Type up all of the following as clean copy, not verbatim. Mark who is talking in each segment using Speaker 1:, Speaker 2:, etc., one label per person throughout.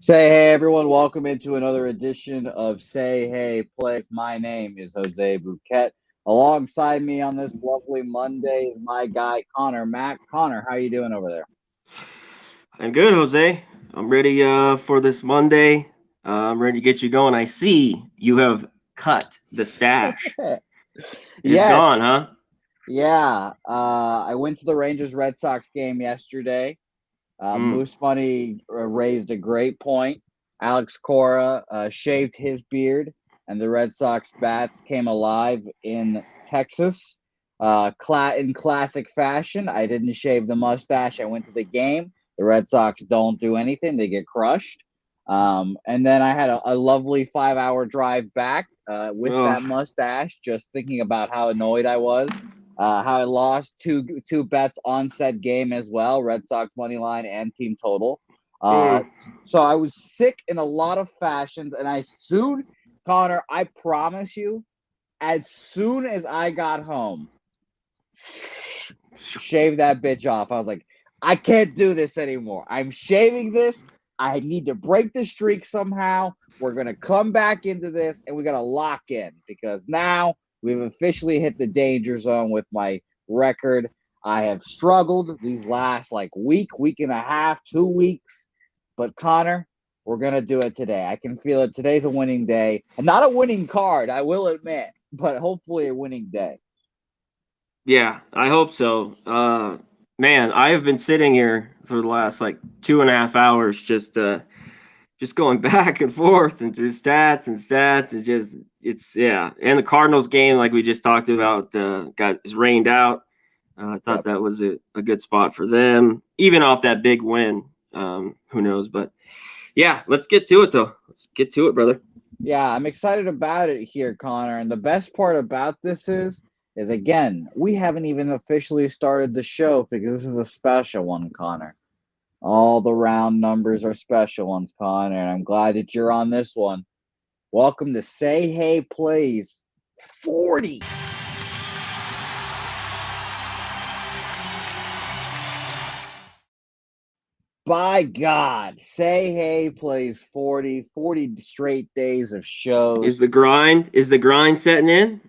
Speaker 1: Say hey everyone, welcome into another edition of Say Hey Plays. My name is Jose Bouquett. Alongside me on this lovely Monday is my guy Connor Mack. Connor, how you doing over there?
Speaker 2: I'm good, Jose. I'm ready for this Monday. I'm ready to get you going. I see you have cut the stash. It's
Speaker 1: Yes,
Speaker 2: gone, huh?
Speaker 1: yeah. I went to the Rangers Red Sox game yesterday.
Speaker 2: Mm.
Speaker 1: Moose Money raised a great point. Alex Cora shaved his beard, and the Red Sox bats came alive in Texas. In classic fashion, I didn't shave the mustache. I went to the game. The Red Sox don't do anything; they get crushed. And then I had a lovely 5 hour drive back with that
Speaker 2: Oh,
Speaker 1: mustache, just thinking about how annoyed I was, how I lost two bets on said game as well, Red Sox money line and team total. Uh,
Speaker 2: mm.
Speaker 1: so I was sick in a lot of fashions, and Connor, I promise you, as soon as I got home, shave that bitch off. I was like, I can't do this anymore. I'm shaving this. I need to break the streak somehow. We're going to come back into this and we got to lock in because now we've officially hit the danger zone with my record. I have struggled these last week and a half, 2 weeks. But Connor, we're going to do it today. I can feel it. Today's a winning day. And not a winning card, I will admit, but hopefully a winning day.
Speaker 2: Yeah, I hope so. Man, I have been sitting here for the last like 2.5 hours just going back and forth and through stats and just it's yeah. And the Cardinals game, like we just talked about, got is rained out. I thought
Speaker 1: Yep.
Speaker 2: that was a good spot for them, even off that big win. Who knows? But yeah, let's get to it though. Let's get to it, brother.
Speaker 1: Yeah, I'm excited about it here, Connor. And the best part about this is again, we haven't even officially started the show because this is a special one, Connor. All the round numbers are special ones, Connor, and I'm glad that you're on this one. Welcome to Say Hey Plays 40. By God, Say Hey plays 40 straight days of shows.
Speaker 2: Is the grind setting in?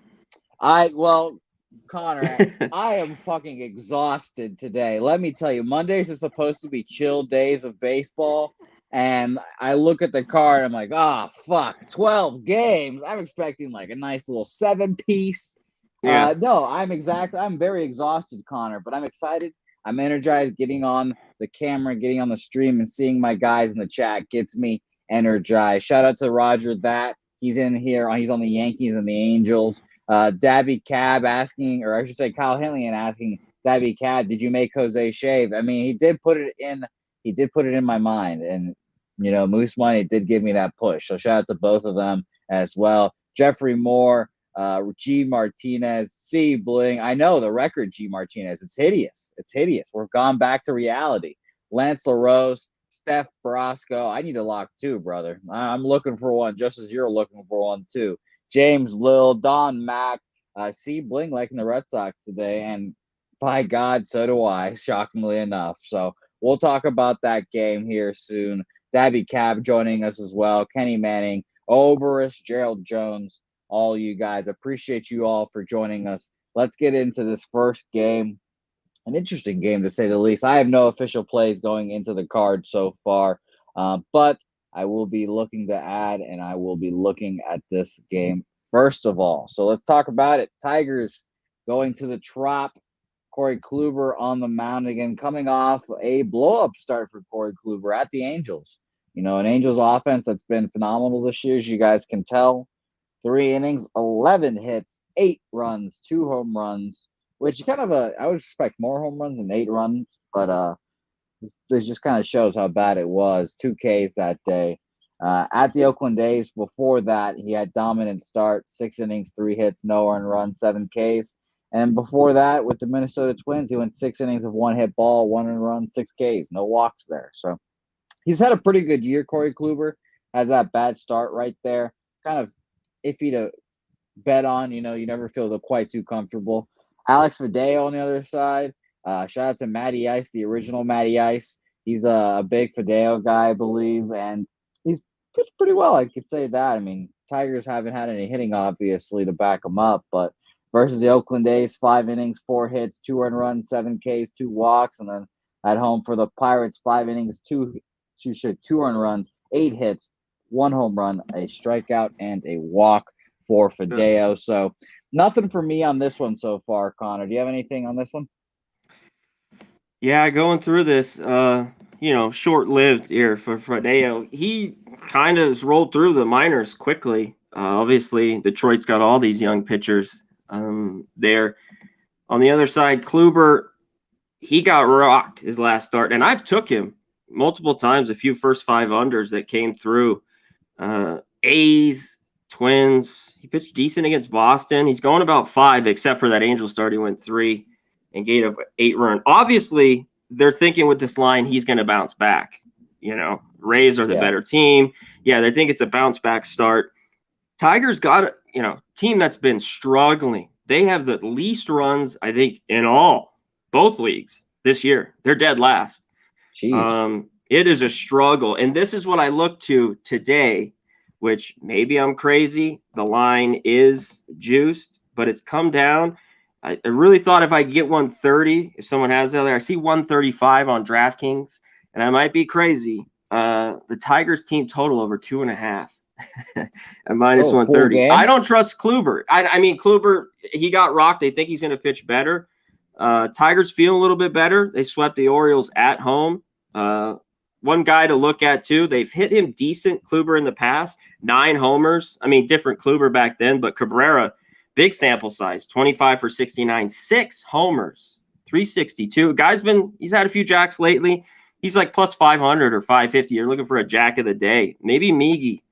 Speaker 1: Well, Connor, I am fucking exhausted today. Let me tell you, Mondays are supposed to be chill days of baseball. And I look at the card, I'm like, ah, oh, fuck, 12 games. I'm expecting like a nice little 7 piece.
Speaker 2: Yeah.
Speaker 1: No, I'm very exhausted, Connor, but I'm excited. I'm energized. Getting on the camera, getting on the stream, and seeing my guys in the chat gets me energized. Shout out to Roger that he's in here. He's on the Yankees and the Angels. Dabby Cab asking, or I should say, Kyle Henley asking Dabby Cab, "Did you make Jose shave?" I mean, he did put it in. He did put it in my mind, and Moose Money did give me that push. So shout out to both of them as well. Jeffrey Moore, G Martinez, C Bling. I know the record, G Martinez. It's hideous. It's hideous. We've gone back to reality. Lance LaRose, Steph Brosco. I need a lock too, brother. I'm looking for one, just as you're looking for one too. James Lil, Don Mack, C Bling liking the Red Sox today, and by God, so do I. Shockingly enough, so we'll talk about that game here soon. Dabby Cab joining us as well. Kenny Manning, Oberus, Gerald Jones, all you guys. Appreciate you all for joining us. Let's get into this first game. An interesting game to say the least. I have no official plays going into the card so far, but I will be looking to add and I will be looking at this game first of all. So let's talk about it. Tigers going to the Trop. Corey Kluber on the mound again, coming off a blow up start for Corey Kluber at the Angels. An Angels offense that's been phenomenal this year, as you guys can tell. 3 innings, 11 hits, 8 runs, 2 home runs, which kind of I would expect more home runs than 8 runs, but this just kind of shows how bad it was. 2 Ks that day. At the Oakland A's, before that, he had dominant start, 6 innings, 3 hits, no earned run, 7 Ks. And before that, with the Minnesota Twins, he went 6 innings of one hit ball, one earned run, 6 Ks, no walks there. So he's had a pretty good year. Corey Kluber has that bad start right there. Kind of iffy to bet on. You never feel quite too comfortable. Alex Fideo on the other side. Shout out to Matty Ice, the original Matty Ice. He's a big Fideo guy, I believe, and He's pitched pretty well. I could say that. I mean, Tigers haven't had any hitting, obviously, to back them up, but versus the Oakland A's, 5 innings, 4 hits, 2 earned runs, 7 Ks, 2 walks, and then at home for the Pirates, 5 innings, 2 earned runs, 8 hits, 1 home run, a strikeout, and a walk for Fideo. So nothing for me on this one so far, Connor. Do you have anything on this one?
Speaker 2: Yeah, going through this, short-lived here for Fideo. He kind of has rolled through the minors quickly. Obviously, Detroit's got all these young pitchers there. On the other side, Kluber, he got rocked his last start, and I've took him multiple times, a few first 5 unders that came through. A's, Twins, he pitched decent against Boston. He's going about 5, except for that Angel start. He went 3 and gave up 8 run. Obviously, they're thinking with this line, he's going to bounce back. Rays are the better team. Yeah, they think it's a bounce back start. Tigers got a team that's been struggling. They have the least runs, I think, in both leagues this year. They're dead last. It is a struggle. And this is what I look to today, which maybe I'm crazy. The line is juiced, but it's come down. I really thought if I could get 130, if someone has it out there, I see 135 on DraftKings, and I might be crazy. The Tigers team total over 2.5 at minus 130. I don't trust Kluber. I mean, Kluber, he got rocked. They think he's going to pitch better. Tigers feel a little bit better. They swept the Orioles at home. One guy to look at, too, they've hit him decent, Kluber, in the past. 9 homers. I mean, different Kluber back then, but Cabrera, big sample size, 25 for 69, 6 homers, 362. He's had a few jacks lately. He's like plus 500 or 550. You're looking for a jack of the day. Maybe Miggy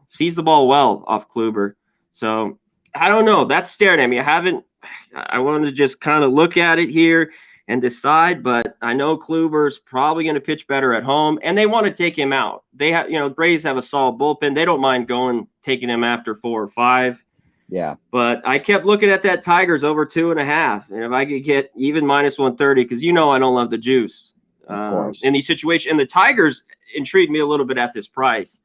Speaker 2: sees the ball well off Kluber. So I don't know. That's staring at me. I wanted to just kind of look at it here and decide, but I know Kluber's probably going to pitch better at home, and they want to take him out. They have, Braves have a solid bullpen. They don't mind taking him after 4 or 5.
Speaker 1: Yeah.
Speaker 2: But I kept looking at that Tigers over 2.5. And if I could get even minus 130, because I don't love the juice in these situations. And the Tigers intrigued me a little bit at this price.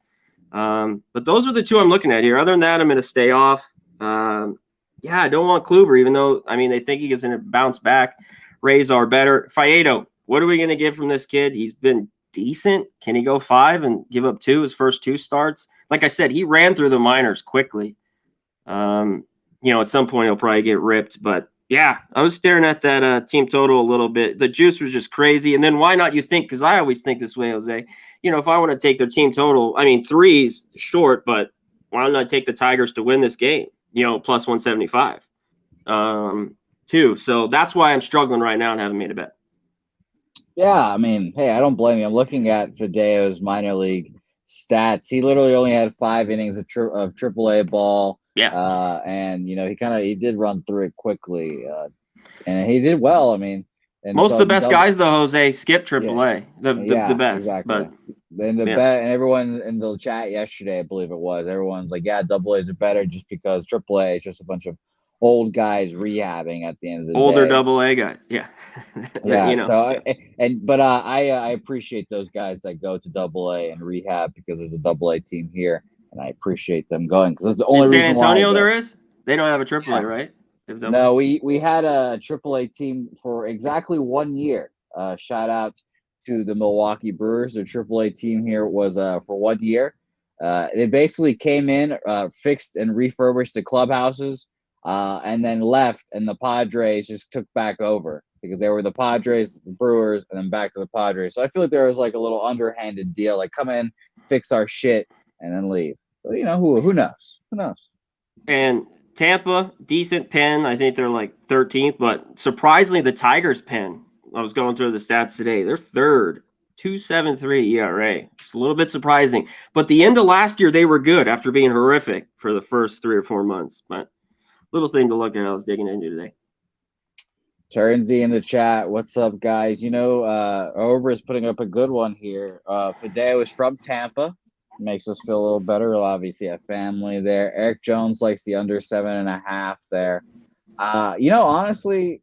Speaker 2: But those are the two I'm looking at here. Other than that, I'm going to stay off. I don't want Kluber, even though, they think he's going to bounce back. Rays are better. Faedo, what are we going to get from this kid? He's been decent. Can he go 5 and give up 2 his first 2 starts? Like I said, he ran through the minors quickly. At some point he'll probably get ripped, but yeah, I was staring at that team total a little bit. The juice was just crazy. And then why not, you think, because I always think this way, Jose, if I want to take their team total, 3's short, but why not take the Tigers to win this game, plus 175 too. So that's why I'm struggling right now and haven't made a bet.
Speaker 1: Yeah, hey, I don't blame you. I'm looking at Fideo's minor league stats. He literally only had 5 innings of AAA ball.
Speaker 2: Yeah.
Speaker 1: And he did run through it quickly. And he did well. And
Speaker 2: most of the best guys though, Jose, skip AAA. The best.
Speaker 1: Exactly.
Speaker 2: But
Speaker 1: and everyone in the chat yesterday, I believe it was, everyone's like, yeah, AA's are better just because AAA is just a bunch of old guys rehabbing at the end of the
Speaker 2: older
Speaker 1: day.
Speaker 2: AA guys. Yeah.
Speaker 1: Yeah. So I appreciate those guys that go to AA and rehab, because there's a AA team here. And I appreciate them going, because that's the only reason why.
Speaker 2: San Antonio there is? They don't have a AAA, right?
Speaker 1: No, we had a AAA team for exactly 1 year. Shout out to the Milwaukee Brewers. Their AAA team here was for 1 year. They basically came in, fixed and refurbished the clubhouses, and then left, and the Padres just took back over, because they were the Padres, the Brewers, and then back to the Padres. So I feel like there was like a little underhanded deal, like come in, fix our shit, and then leave. But who knows? Who knows?
Speaker 2: And Tampa, decent pen. I think they're like 13th, but surprisingly, the Tigers pen, I was going through the stats today, they're 3rd, 2.73 ERA. It's a little bit surprising. But the end of last year, they were good after being horrific for the first 3 or 4 months. But little thing to look at, I was digging into today.
Speaker 1: Turnsy in the chat. What's up, guys? Over is putting up a good one here. Fideo is from Tampa. Makes us feel a little better. We'll obviously have family there. Eric Jones likes the under 7.5 there. Honestly,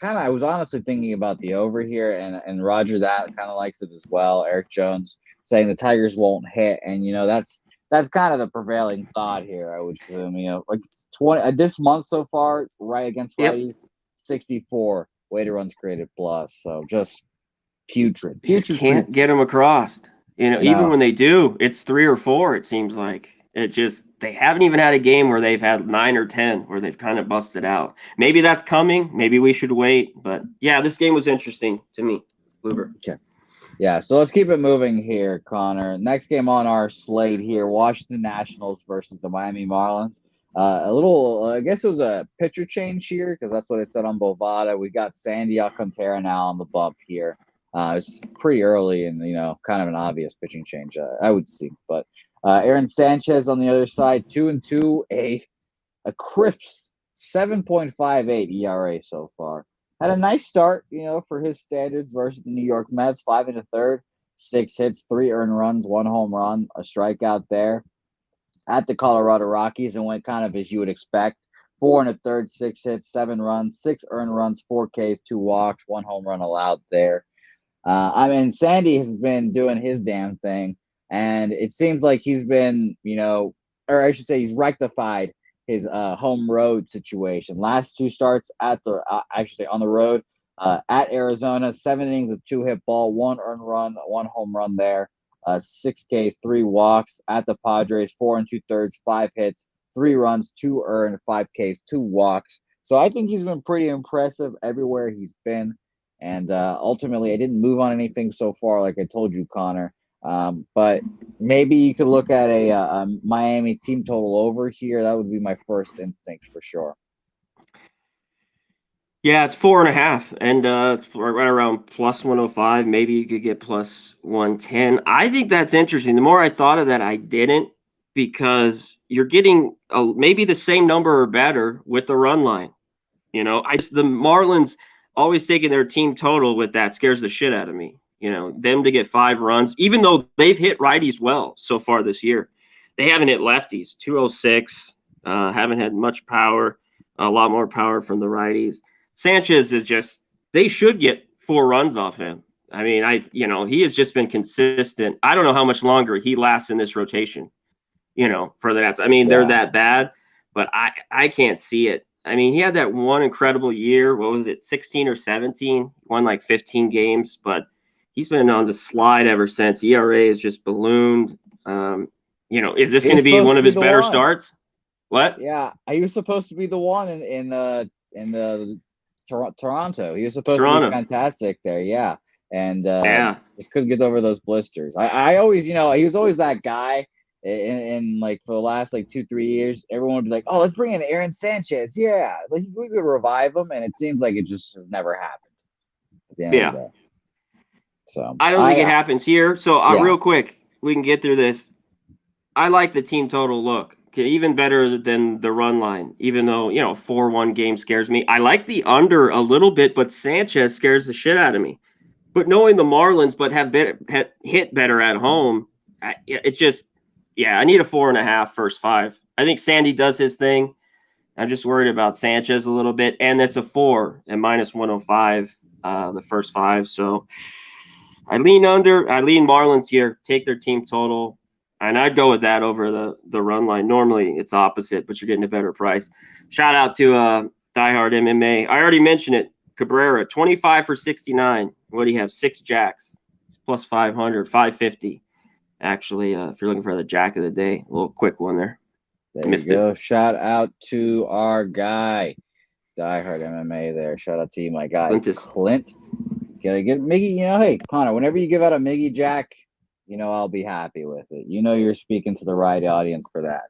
Speaker 1: I was honestly thinking about the over here, and Roger that kind of likes it as well. Eric Jones saying the Tigers won't hit, and that's kind of the prevailing thought here. I would assume, like it's 20 this month so far, right against
Speaker 2: Yep.
Speaker 1: righties, 64 weighted runs created plus. So just putrid,
Speaker 2: You just
Speaker 1: putrid,
Speaker 2: can't get them across. Even
Speaker 1: No,
Speaker 2: when they do, it's 3 or 4. It seems like they haven't even had a game where they've had 9 or 10 where they've kind of busted out. Maybe that's coming. Maybe we should wait. But yeah, this game was interesting to me. Kluber.
Speaker 1: okay. Yeah, so let's keep it moving here, Connor. Next game on our slate here, Washington Nationals versus the Miami Marlins. I guess it was a pitcher change here because that's what it said on Bovada. We got Sandy Alcantara now on the bump here. It's pretty early and, kind of an obvious pitching change, I would see. But Aaron Sanchez on the other side, 2-2, a crisp 7.58 ERA so far. Had a nice start, for his standards versus the New York Mets. 5 1/3, 6 hits, 3 earned runs, 1 home run, a strikeout there. At the Colorado Rockies and went kind of as you would expect. 4 1/3, 6 hits, 7 runs, 6 earned runs, 4 Ks, 2 walks, 1 home run allowed there. Sandy has been doing his damn thing, and it seems like he's been, or I should say, he's rectified his home road situation. Last 2 starts on the road at Arizona, 7 innings of 2 hit ball, 1 earned run, 1 home run there, 6 Ks, 3 walks. At the Padres, 4 2/3, 5 hits, 3 runs, 2 earned, 5 Ks, 2 walks. So I think he's been pretty impressive everywhere he's been. And ultimately, I didn't move on anything so far, like I told you, Connor. But maybe you could look at a Miami team total over here. That would be my first instincts for sure.
Speaker 2: Yeah, it's 4.5, and it's right around plus 105. Maybe you could get plus 110. I think that's interesting. The more I thought of that, I didn't, because you're getting maybe the same number or better with the run line. The Marlins always taking their team total with that scares the shit out of me. Them to get 5 runs, even though they've hit righties well so far this year. They haven't hit lefties. 206, haven't had much power, a lot more power from the righties. Sanchez is just, they should get 4 runs off him. I mean, he has just been consistent. I don't know how much longer he lasts in this rotation, for the Nats. I mean, they're that bad, but I can't see it. I mean, he had that one incredible year. What was it, 16 or 17? Won like 15 games, but he's been on the slide ever since. ERA has just ballooned. Is this going to be one of his better starts? What?
Speaker 1: Yeah, he was supposed to be the one in the Toronto. He was supposed to be fantastic there. Yeah, and just couldn't get over those blisters. I always, he was always that guy. In like for the last 2-3 years, everyone would be like, "Oh, let's bring in Aaron Sanchez." Yeah, we could revive him, and it seems like it just has never happened. At the end of the day. So
Speaker 2: I don't think it happens here. So real quick, we can get through this. I like the team total look. Okay, even better than the run line. Even though 4-1 game scares me, I like the under a little bit, but Sanchez scares the shit out of me. But knowing the Marlins, but have hit better at home, it just. Yeah, I need a 4.5 first 5. I think Sandy does his thing. I'm just worried about Sanchez a little bit, and it's a 4 and minus 105 the first 5. So I lean under. I lean Marlins here. Take their team total, and I'd go with that over the run line. Normally it's opposite, but you're getting a better price. Shout out to Diehard MMA. I already mentioned it. Cabrera, 25 for 69. What do you have? 6 jacks, plus 500, 550. Actually, if you're looking for the jack of the day, a little quick one there.
Speaker 1: There you go. Shout out to our guy, Diehard MMA there. Shout out to you, my guy, Clint. Gotta get Miggy, hey, Connor, whenever you give out a Miggy Jack, I'll be happy with it. You're speaking to the right audience for that.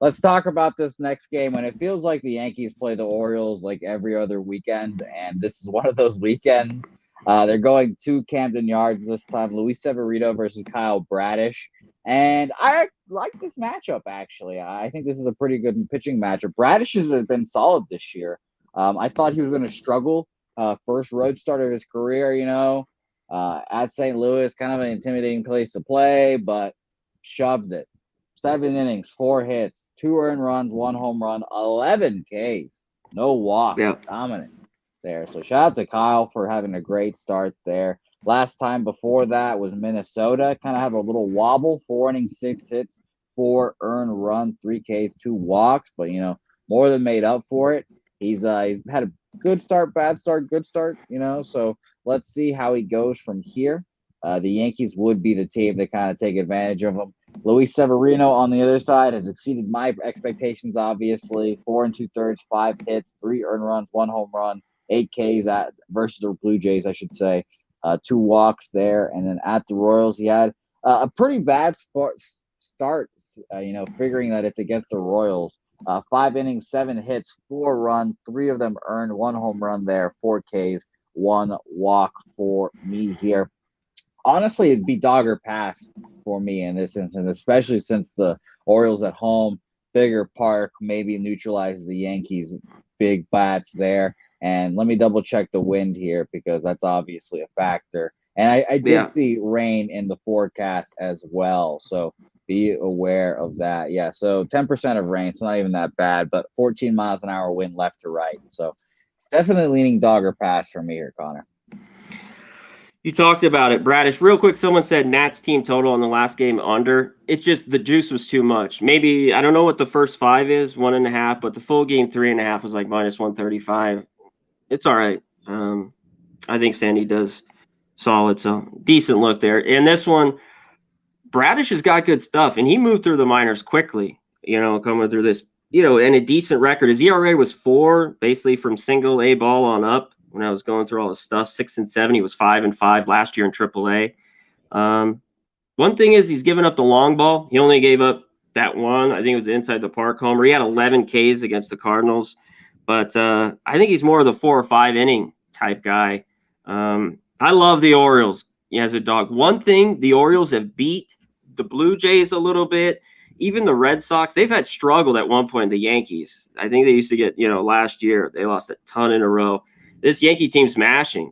Speaker 1: Let's talk about this next game. When it feels like the Yankees play the Orioles like every other weekend, and this is one of those weekends. They're going to Camden Yards this time. Luis Severino versus Kyle Bradish. And I like this matchup, actually. I think this is a pretty good pitching matchup. Bradish has been solid this year. I thought he was going to struggle. First road start of his career, at St. Louis, kind of an intimidating place to play, but shoved it. 7 innings, 4 hits, 2 earned runs, 1 home run, 11 Ks, no walks, dominant there. So shout out to Kyle for having a great start there. Last time before that was Minnesota. Kind of have a little wobble. 4 innings, 6 hits, 4 earned runs, 3 Ks, 2 walks. But more than made up for it. He's had a good start, bad start, good start. So let's see how he goes from here. The Yankees would be the team to kind of take advantage of him. Luis Severino on the other side has exceeded my expectations, obviously. 4 2/3, 5 hits, 3 earned runs, 1 home run, 8 Ks versus the Blue Jays, I should say. 2 walks there. And then at the Royals, he had a pretty bad start, figuring that it's against the Royals. 5 innings, 7 hits, 4 runs, 3 of them earned, 1 home run there, 4 Ks, 1 walk for me here. Honestly, it'd be dogger pass for me in this instance, especially since the Orioles at home, bigger park, maybe neutralizes the Yankees' big bats there. And let me double check the wind here because that's obviously a factor. And I did see rain in the forecast as well. So be aware of that. Yeah. So 10% of rain. It's not even that bad, but 14 miles an hour wind left to right. So definitely leaning dogger pass for me here, Connor.
Speaker 2: You talked about it, Bradish. Real quick, someone said Nats team total in the last game under. It's just the juice was too much. Maybe, I don't know what the first 5 is, 1.5, but the full game 3.5 was like minus 135. It's all right. I think Sandy does solid, so decent look there. And this one, Bradish has got good stuff, and he moved through the minors quickly, coming through this, and a decent record. His ERA was 4, basically from single A ball on up. When I was going through all this stuff, 6 and 7, he was 5 and 5 last year in AAA. One thing is he's given up the long ball. He only gave up that one. I think it was inside the park homer. He had 11 Ks against the Cardinals, but I think he's more of the 4 or 5 inning type guy. I love the Orioles as a dog. One thing, the Orioles have beat the Blue Jays a little bit. Even the Red Sox, they've had struggled at one point. The Yankees, I think they used to get, last year they lost a ton in a row. This Yankee team's smashing.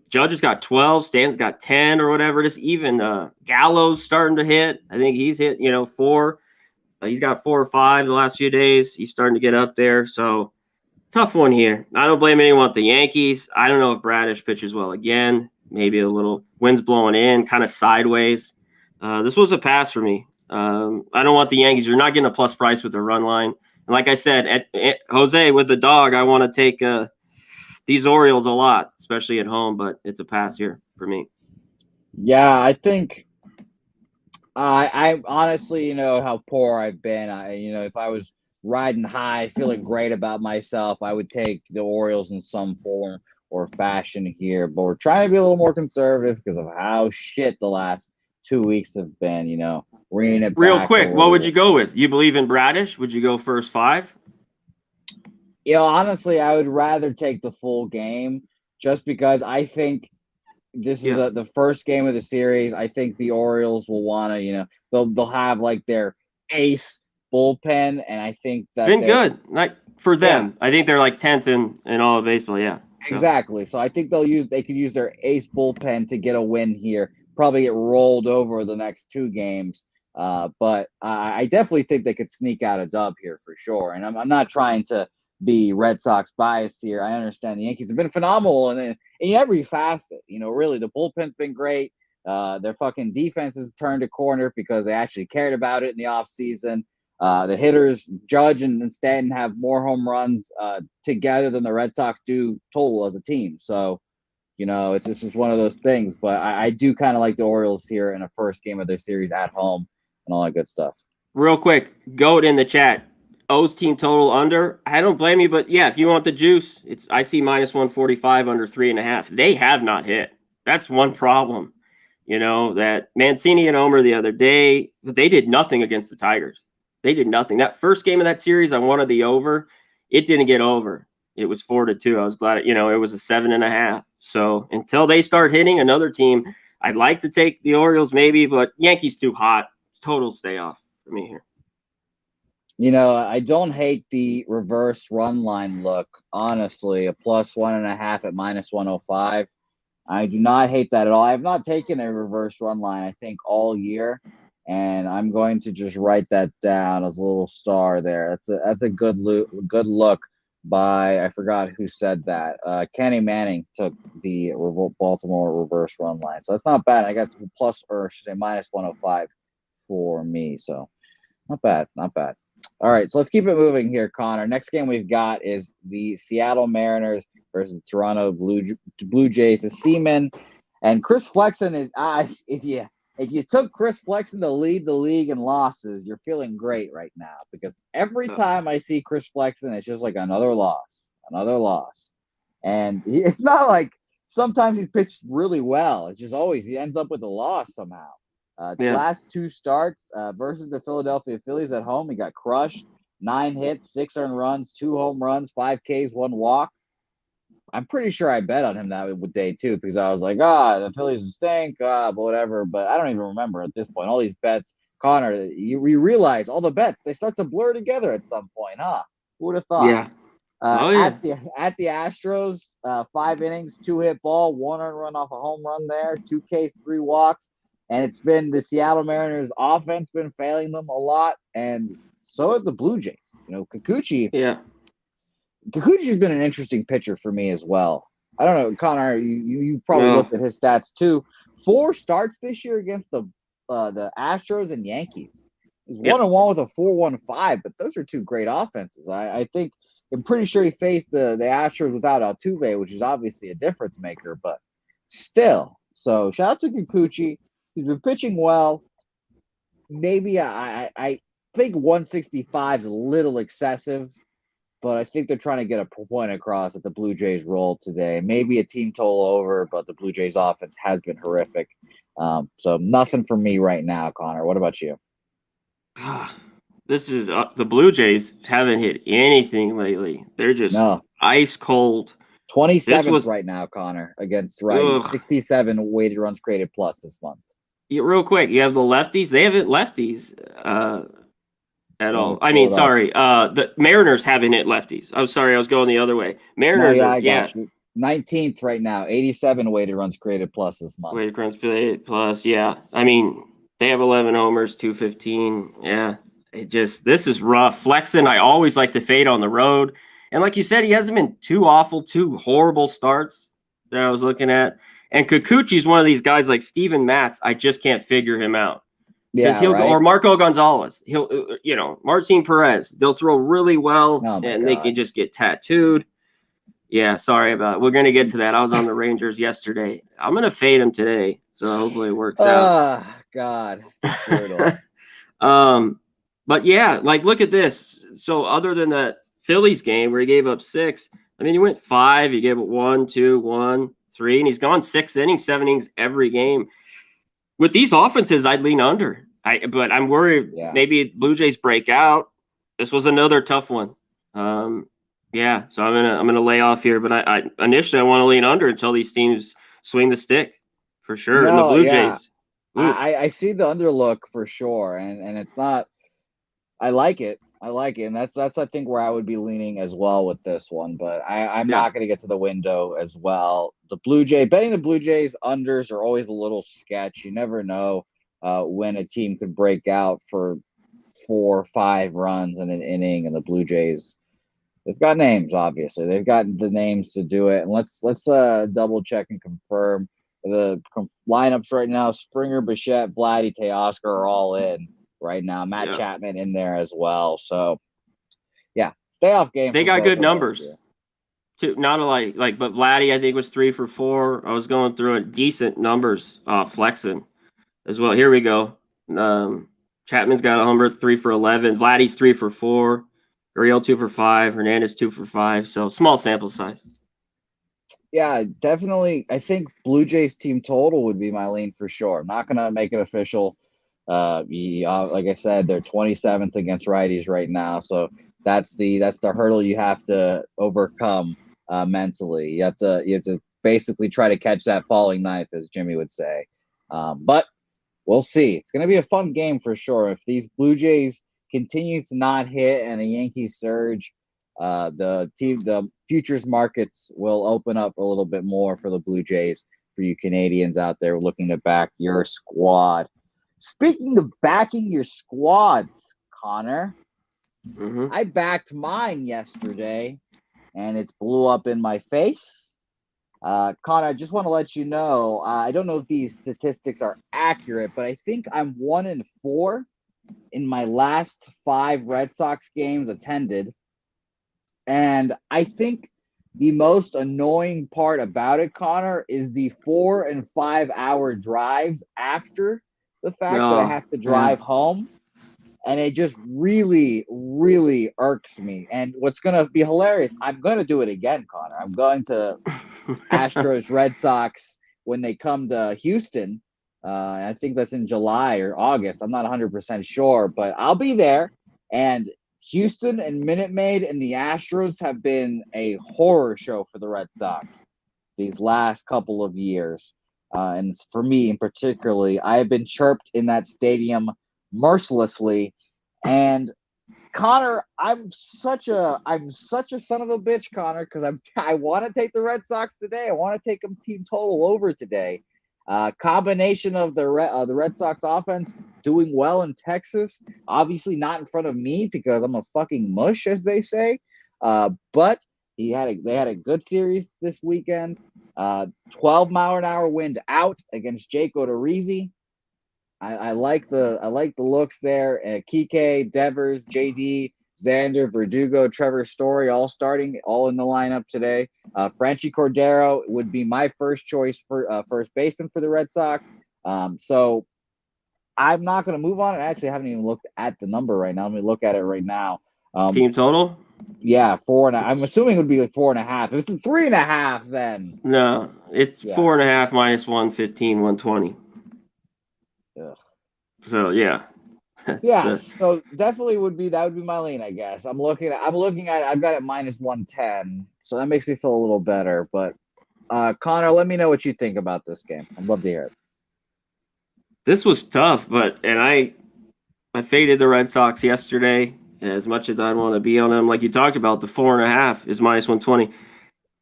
Speaker 2: Judge has got 12, Stan's got 10 or whatever. Just even Gallo's starting to hit. I think he's hit, 4. He's got 4 or 5 the last few days. He's starting to get up there. So tough one here. I don't blame anyone with the Yankees. I don't know if Bradish pitches well again. Maybe a little wind's blowing in, kind of sideways. This was a pass for me. I don't want the Yankees. You're not getting a plus price with the run line. And like I said, Jose with the dog, I want to take these Orioles a lot, especially at home, but it's a pass here for me.
Speaker 1: Yeah, I think I honestly, how poor I've been. If I was riding high, feeling great about myself, I would take the Orioles in some form or fashion here. But we're trying to be a little more conservative because of how shit the last 2 weeks have been. Reading it
Speaker 2: real quick. What would you go with? You believe in Bradish? Would you go first 5?
Speaker 1: Honestly, I would rather take the full game just because I think this is the first game of the series. I think the Orioles will want to, they'll have like their ace bullpen, and I think that
Speaker 2: been good. Like for them, yeah. I think they're like 10th in all of baseball. Yeah,
Speaker 1: exactly. So I think they could use their ace bullpen to get a win here. Probably get rolled over the next 2 games. But I definitely think they could sneak out a dub here for sure. And I'm not trying to be Red Sox biased here. I understand the Yankees have been phenomenal in every facet. Really, the bullpen's been great. Their fucking defense has turned a corner because they actually cared about it in the offseason. The hitters, Judge and Stanton, have more home runs together than the Red Sox do total as a team. So, it's just one of those things. But I do kind of like the Orioles here in a first game of their series at home and all that good stuff.
Speaker 2: Real quick, GOAT in the chat. O's team total under. I don't blame you, but yeah, if you want the juice, I see minus 145 under 3.5. They have not hit. That's one problem. That Mancini and Omer the other day, they did nothing against the Tigers. They did nothing. That first game of that series, I wanted the over. It didn't get over. It was 4-2. I was glad, it was a 7.5. So until they start hitting another team, I'd like to take the Orioles maybe, but Yankees too hot. Total stay off for me here.
Speaker 1: I don't hate the reverse run line look, honestly. A plus 1.5 at minus 105. I do not hate that at all. I have not taken a reverse run line, I think, all year. And I'm going to just write that down as a little star there. That's a good look by, I forgot who said that. Kenny Manning took the Baltimore reverse run line. So that's not bad. I got plus, or I should say minus 105 for me. So not bad. Not bad. All right. So let's keep it moving here, Connor. Next game we've got is the Seattle Mariners versus Toronto Blue Jays. The Seaman and Chris Flexen is, if you took Chris Flexen to lead the league in losses, you're feeling great right now, because every time I see Chris Flexen, it's just like another loss, another loss. And it's not like sometimes he's pitched really well. It's just always he ends up with a loss somehow. Last two starts versus the Philadelphia Phillies at home, he got crushed. 9 hits, 6 earned runs, 2 home runs, 5 Ks, 1 walk. I'm pretty sure I bet on him that day too, because I was like, the Phillies stink, but whatever. But I don't even remember at this point. All these bets, Connor, you realize all the bets, they start to blur together at some point, huh? Who would have thought?
Speaker 2: Yeah.
Speaker 1: At the Astros, 5 innings, 2 hit ball, 1 earned run off a home run there, 2 Ks, 3 walks. And it's been the Seattle Mariners offense been failing them a lot. And so have the Blue Jays. Kikuchi.
Speaker 2: Yeah.
Speaker 1: Kikuchi's been an interesting pitcher for me as well. I don't know, Connor, you probably looked at his stats too. 4 starts this year against the Astros and Yankees. He's 1-1 with a 4.15, but those are 2 great offenses. I'm pretty sure he faced the Astros without Altuve, which is obviously a difference maker, but still. So shout out to Kikuchi. He's been pitching well. Maybe I think 165 is a little excessive, but I think they're trying to get a point across that the Blue Jays roll today. Maybe a team total over, but the Blue Jays offense has been horrific. So nothing for me right now, Connor. What about you?
Speaker 2: This is the Blue Jays haven't hit anything lately. They're just ice cold.
Speaker 1: 27th right now, Connor, against righties. 67 weighted runs created plus this month.
Speaker 2: Real quick, you have the lefties. They haven't lefties at all. I mean, sorry. The Mariners haven't hit lefties. I'm sorry. I was going the other way. Mariners.
Speaker 1: I got you. 19th right now. 87 weighted runs created plus this month.
Speaker 2: Weighted runs created plus. Yeah. I mean, they have 11 homers, 215. Yeah. This is rough. Flexen, I always like to fade on the road. And like you said, he hasn't been too awful, 2 horrible starts that I was looking at. And Kikuchi's one of these guys like Steven Matz. I just can't figure him out. Yeah, right. Or Marco Gonzalez. Martin Perez. They'll throw really well, and they can just get tattooed. Yeah, sorry about it. We're going to get to that. I was on the Rangers yesterday. I'm going to fade him today, so hopefully it works out.
Speaker 1: Oh, God. It's brutal.
Speaker 2: But, yeah, look at this. So other than that Phillies game where he gave up 6, I mean, he went 5. He gave up 1, 2, 1, 3, and he's gone 6 innings, 7 innings every game. With these offenses, I'd lean under. But I'm worried maybe Blue Jays break out. This was another tough one. So I'm gonna lay off here. But I initially want to lean under until these teams swing the stick for sure. And the Blue Jays.
Speaker 1: I see the underlook for sure, and it's not. I like it. And that's I think where I would be leaning as well with this one. But I'm not going to get to the window as well. Betting the Blue Jays unders are always a little sketch. You never know when a team could break out for 4 or 5 runs in an inning, and the Blue Jays, they've got names. Obviously, they've got the names to do it. And let's double check and confirm the lineups right now. Springer, Bichette, Vladdy, Teoscar are all in right now. Matt Chapman in there as well. So, stay off game.
Speaker 2: They got good numbers. Not alike, but Vladdy, I think, was 3 for 4. I was going through it. Decent numbers, flexing as well. Here we go. Chapman's got a homer, 3 for 11. Vladdy's 3 for 4. Gurriel 2 for 5. Hernandez 2 for 5. So small sample size.
Speaker 1: Yeah, definitely. I think Blue Jays team total would be my lean for sure. I'm not going to make it official. Like I said, they're 27th against righties right now. So that's the hurdle you have to overcome mentally. You have to basically try to catch that falling knife, as Jimmy would say. But we'll see. It's going to be a fun game for sure. If these Blue Jays continue to not hit and the Yankees surge, the futures markets will open up a little bit more for the Blue Jays, for you Canadians out there looking to back your squad. Speaking of backing your squads, Connor, I backed mine yesterday, and it's blew up in my face. Connor, I just want to let you know, I don't know if these statistics are accurate, but I think I'm 1-4 in my last 5 Red Sox games attended. And I think the most annoying part about it, Connor, is the 4 and 5 hour drives after the fact that I have to drive home. And it just really, really irks me. And what's going to be hilarious, I'm going to do it again, Connor. I'm going to Astros, Red Sox when they come to Houston. I think that's in July or August. I'm not 100% sure, but I'll be there. And Houston and Minute Maid and the Astros have been a horror show for the Red Sox these last couple of years. And for me in particularly, I have been chirped in that stadium mercilessly. And Connor, I'm such a son of a bitch, Connor, because I want to take the Red Sox today. I want to take them team total over today. Combination of the Red Sox offense doing well in Texas, obviously not in front of me because I'm a fucking mush, as they say. But they had a good series this weekend. 12-mile-an-hour wind out against Jake Odorizzi. I like the looks there. Kike, Devers, JD, Xander, Verdugo, Trevor Story, all in the lineup today. Franchi Cordero would be my first choice for first baseman for the Red Sox. So I'm not going to move on. I actually haven't even looked at the number right now. Let me look at it right now.
Speaker 2: Team total?
Speaker 1: Yeah, 4.5. I'm assuming it would be like 4.5. If it's 3.5, then
Speaker 2: no, it's 4.5 minus 115, 120.
Speaker 1: Ugh.
Speaker 2: So yeah.
Speaker 1: So definitely would be my lean, I guess. I'm looking at I've got it minus 110, so that makes me feel a little better. But Connor, let me know what you think about this game. I'd love to hear it.
Speaker 2: This was tough, and I faded the Red Sox yesterday as much as I want to be on them. Like you talked about, the 4.5 is minus 120.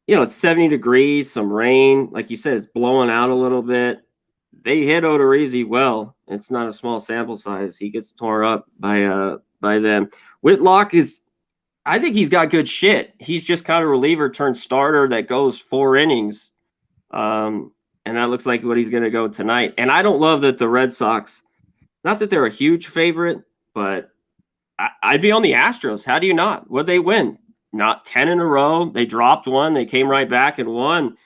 Speaker 2: It's 70 degrees, some rain. Like you said, it's blowing out a little bit. They hit Odorizzi well. It's not a small sample size. He gets torn up by them. Whitlock I think he's got good shit. He's just kind of reliever turned starter that goes 4 innings. And that looks like what he's going to go tonight. And I don't love that the Red Sox, not that they're a huge favorite, but I'd be on the Astros. How do you not? What'd they win? Not 10 in a row. They dropped one. They came right back and won.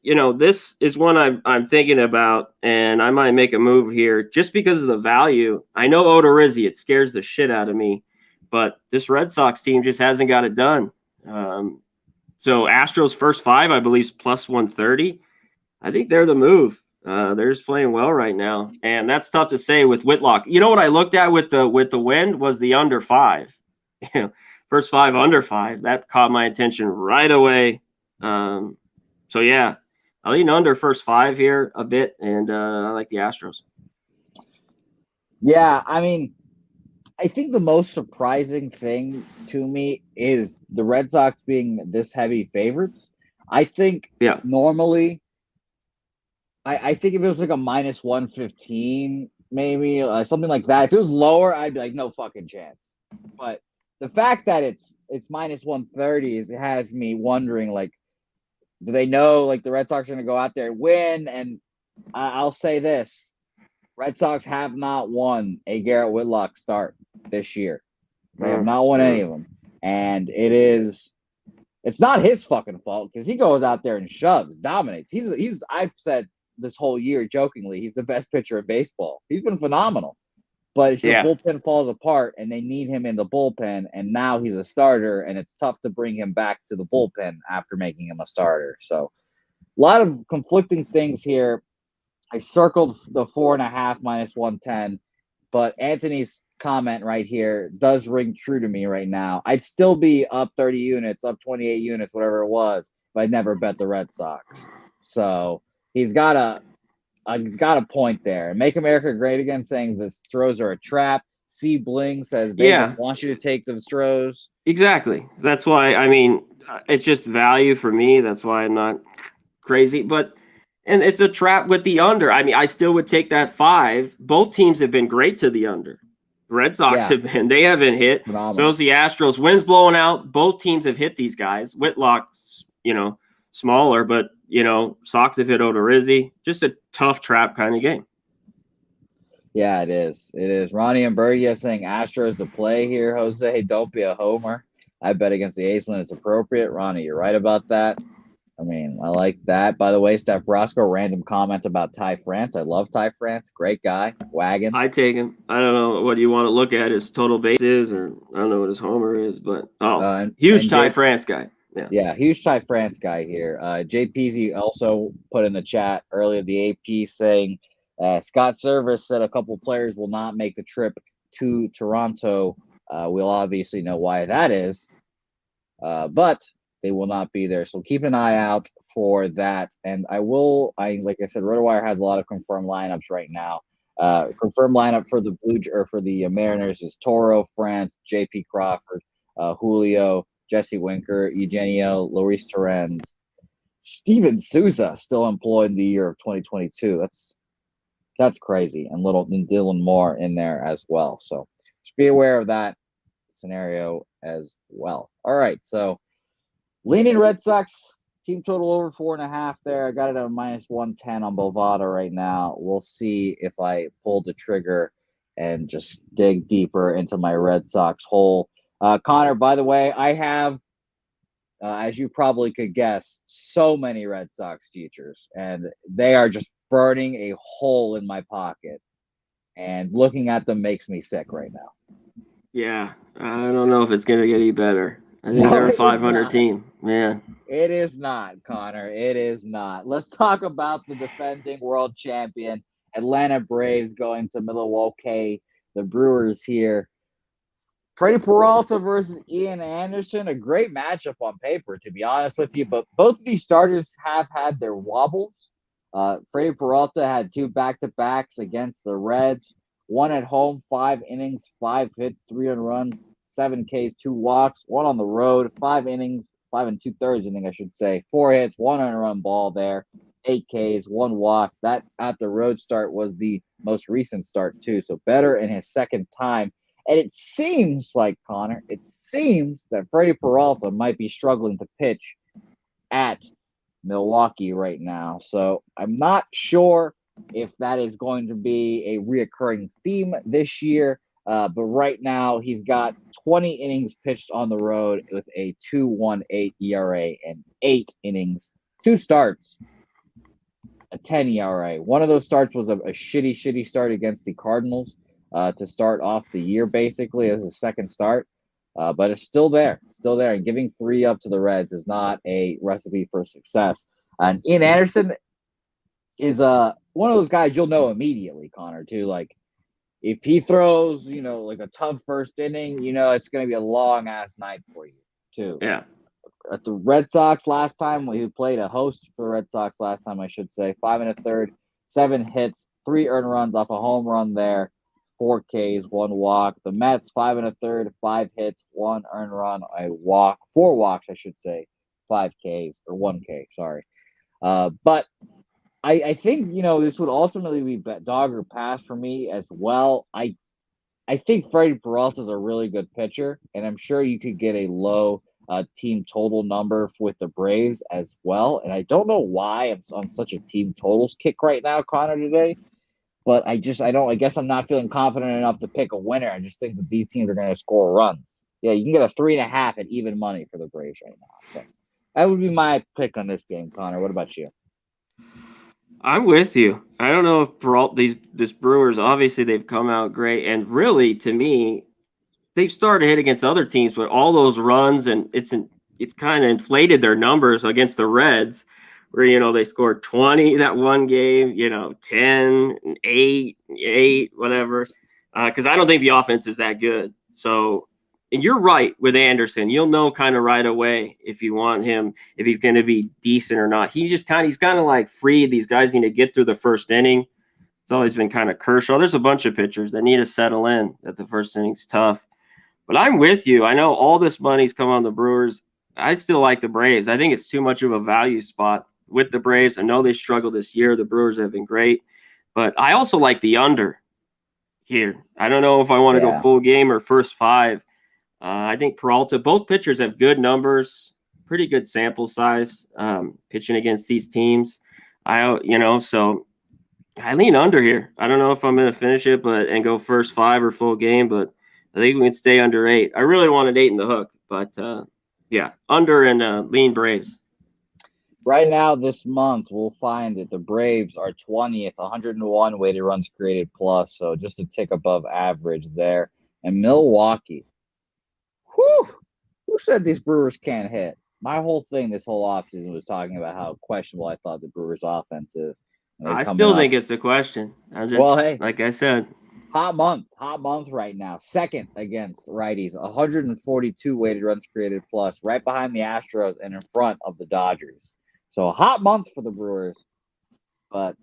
Speaker 2: This is one I'm thinking about, and I might make a move here just because of the value. I know Odorizzi, it scares the shit out of me, but this Red Sox team just hasn't got it done. So Astros first 5, I believe, is plus 130. I think they're the move. They're just playing well right now, and that's tough to say with Whitlock. You know what I looked at with the wind was the under 5. First 5 under 5. That caught my attention right away. So yeah, I'll lean under first 5 here a bit, and I like the Astros.
Speaker 1: Yeah, I mean, I think the most surprising thing to me is the Red Sox being this heavy favorites. I think normally, I think if it was like a minus 115, maybe something like that. If it was lower, I'd be like, no fucking chance. But the fact that it's minus 130 it has me wondering, like, do they know like the Red Sox are going to go out there and win? And I'll say this: Red Sox have not won a Garrett Whitlock start this year. They have not won any of them, and it's not his fucking fault because he goes out there and shoves, dominates. I've said this whole year jokingly, he's the best pitcher in baseball. He's been phenomenal. But it's the bullpen falls apart, and they need him in the bullpen, and now he's a starter, and it's tough to bring him back to the bullpen after making him a starter. So a lot of conflicting things here. I circled the 4.5 minus 110, but Anthony's comment right here does ring true to me right now. I'd still be up 30 units, up 28 units, whatever it was, if I'd never bet the Red Sox. So he's got a point there. Make America Great Again saying the Stros are a trap. C. Bling says Vegas wants you to take the Stros.
Speaker 2: Exactly. That's why, I mean, it's just value for me. That's why I'm not crazy. And it's a trap with the under. I mean, I still would take that 5. Both teams have been great to the under, Red Sox
Speaker 1: Yeah,
Speaker 2: they haven't hit. So
Speaker 1: phenomenal.
Speaker 2: is the Astros. Wind's blowing out. Both teams have hit these guys. Whitlock's, smaller, but Sox have hit Odorizzi. Just a tough trap kind of game.
Speaker 1: Yeah, it is. It is. Ronnie and Bergia saying Astros to play here. Jose, don't be a homer. I bet against the A's when it's appropriate. Ronnie, you're right about that. I mean, I like that. By the way, Steph Roscoe, random comments about Ty France. I love Ty France. Great guy. Wagon.
Speaker 2: I take him. I don't know what you want to look at, his total bases, or I don't know what his homer is, but huge
Speaker 1: And
Speaker 2: Ty
Speaker 1: Jay,
Speaker 2: France guy. Yeah.
Speaker 1: yeah, huge Ty France guy here. JPZ also put in the chat earlier the AP saying Scott Service said a couple players will not make the trip to Toronto. We'll obviously know why that is, but they will not be there. So keep an eye out for that. And like I said, RotoWire has a lot of confirmed lineups right now. Confirmed lineup for the for the Mariners is Toro, France, J.P. Crawford, Julio, Jesse Winker, Eugenio, Luis Torrens, Steven Souza still employed in the year of 2022. That's crazy, and Dylan Moore in there as well. So just be aware of that scenario as well. All right, so leaning Red Sox. Team total over 4.5 there. I got it at -110 on Bovada right now. We'll see if I pull the trigger and just dig deeper into my Red Sox hole. Connor, by the way, I have, as you probably could guess, so many Red Sox futures, and they are just burning a hole in my pocket. And looking at them makes me sick right now.
Speaker 2: Yeah, I don't know if it's going to get any better. I think
Speaker 1: No,
Speaker 2: they're a
Speaker 1: it is
Speaker 2: 500
Speaker 1: not.
Speaker 2: team. Yeah.
Speaker 1: It is not, Connor. It is not. Let's talk about the defending world champion, Atlanta Braves, going to Milwaukee. The Brewers here. Freddie Peralta versus Ian Anderson. A great matchup on paper, to be honest with you. But both of these starters have had their wobbles. Freddie Peralta had 2 back-to-backs against the Reds. 1 at home, 5 innings, 5 hits, 3 earned runs, 7 Ks, 2 walks. 1 on the road, 5 innings, 5 and 2/3 inning, I should say. 4 hits, 1 earned run ball there, 8 Ks, 1 walk. That at the road start was the most recent start too. So better in his second time. And it seems like, Connor, that Freddie Peralta might be struggling to pitch at Milwaukee right now. So I'm not sure if that is going to be a reoccurring theme this year. But right now, he's got 20 innings pitched on the road with a 2.18 ERA and 8 innings, 2 starts, a 10 ERA. One of those starts was a shitty start against the Cardinals to start off the year, basically, as a second start. But it's still there. And giving 3 up to the Reds is not a recipe for success. And Ian Anderson is one of those guys you'll know immediately, Connor, too. Like, if he throws, like a tough first inning, it's going to be a long-ass night for you, too.
Speaker 2: Yeah.
Speaker 1: At the Red Sox last time, he played a host for the Red Sox last time, I should say. 5 1/3, 7 hits, 3 earned runs off a home run there, 4 Ks, 1 walk. The Mets, 5 1/3, 5 hits, 1 earned run, a walk, 4 walks, I should say, 5 Ks, or 1 K, sorry. But I think, this would ultimately be dog or pass for me as well. I think Freddie Peralta is a really good pitcher, and I'm sure you could get a low team total number with the Braves as well. And I don't know why I'm on such a team totals kick right now, Connor, today. But I guess I'm not feeling confident enough to pick a winner. I just think that these teams are going to score runs. Yeah, you can get a 3.5 at even money for the Braves right now. So that would be my pick on this game, Connor. What about you?
Speaker 2: I'm with you. I don't know if Peralta, this Brewers, obviously they've come out great, and really, to me, they've started to hit against other teams, but all those runs, and it's kind of inflated their numbers against the Reds, where they scored 20 that one game, 10, 8, whatever. Because I don't think the offense is that good. So, and you're right with Anderson. You'll know kind of right away if you want him, if he's going to be decent or not. He's kind of like free. These guys need to get through the first inning. It's always been kind of Kershaw. There's a bunch of pitchers that need to settle in. That the first inning's tough. But I'm with you. I know all this money's come on the Brewers. I still like the Braves. I think it's too much of a value spot with the Braves. I know they struggled this year. The Brewers have been great. But I also like the under. here. I don't know if I want to go
Speaker 1: Yeah.
Speaker 2: full game or first five. I think Peralta, both pitchers have good numbers, pretty good sample size, pitching against these teams. So I lean under here. I don't know if I'm going to finish it, and go first five or full game, but I think we can stay under 8. I really wanted 8 in the hook, but yeah, under and lean Braves.
Speaker 1: Right now, this month, we'll find that the Braves are 20th, 101 weighted runs created plus, so just a tick above average there. And Milwaukee, whew, who said these Brewers can't hit? My whole thing this whole offseason was talking about how questionable I thought the Brewers' offense is. And they're
Speaker 2: I
Speaker 1: coming
Speaker 2: still
Speaker 1: up.
Speaker 2: think it's a question. I'm just,
Speaker 1: Well, hey,
Speaker 2: like I said,
Speaker 1: hot month right now. Second against righties, 142 weighted runs created plus, right behind the Astros and in front of the Dodgers. So a hot month for the Brewers, but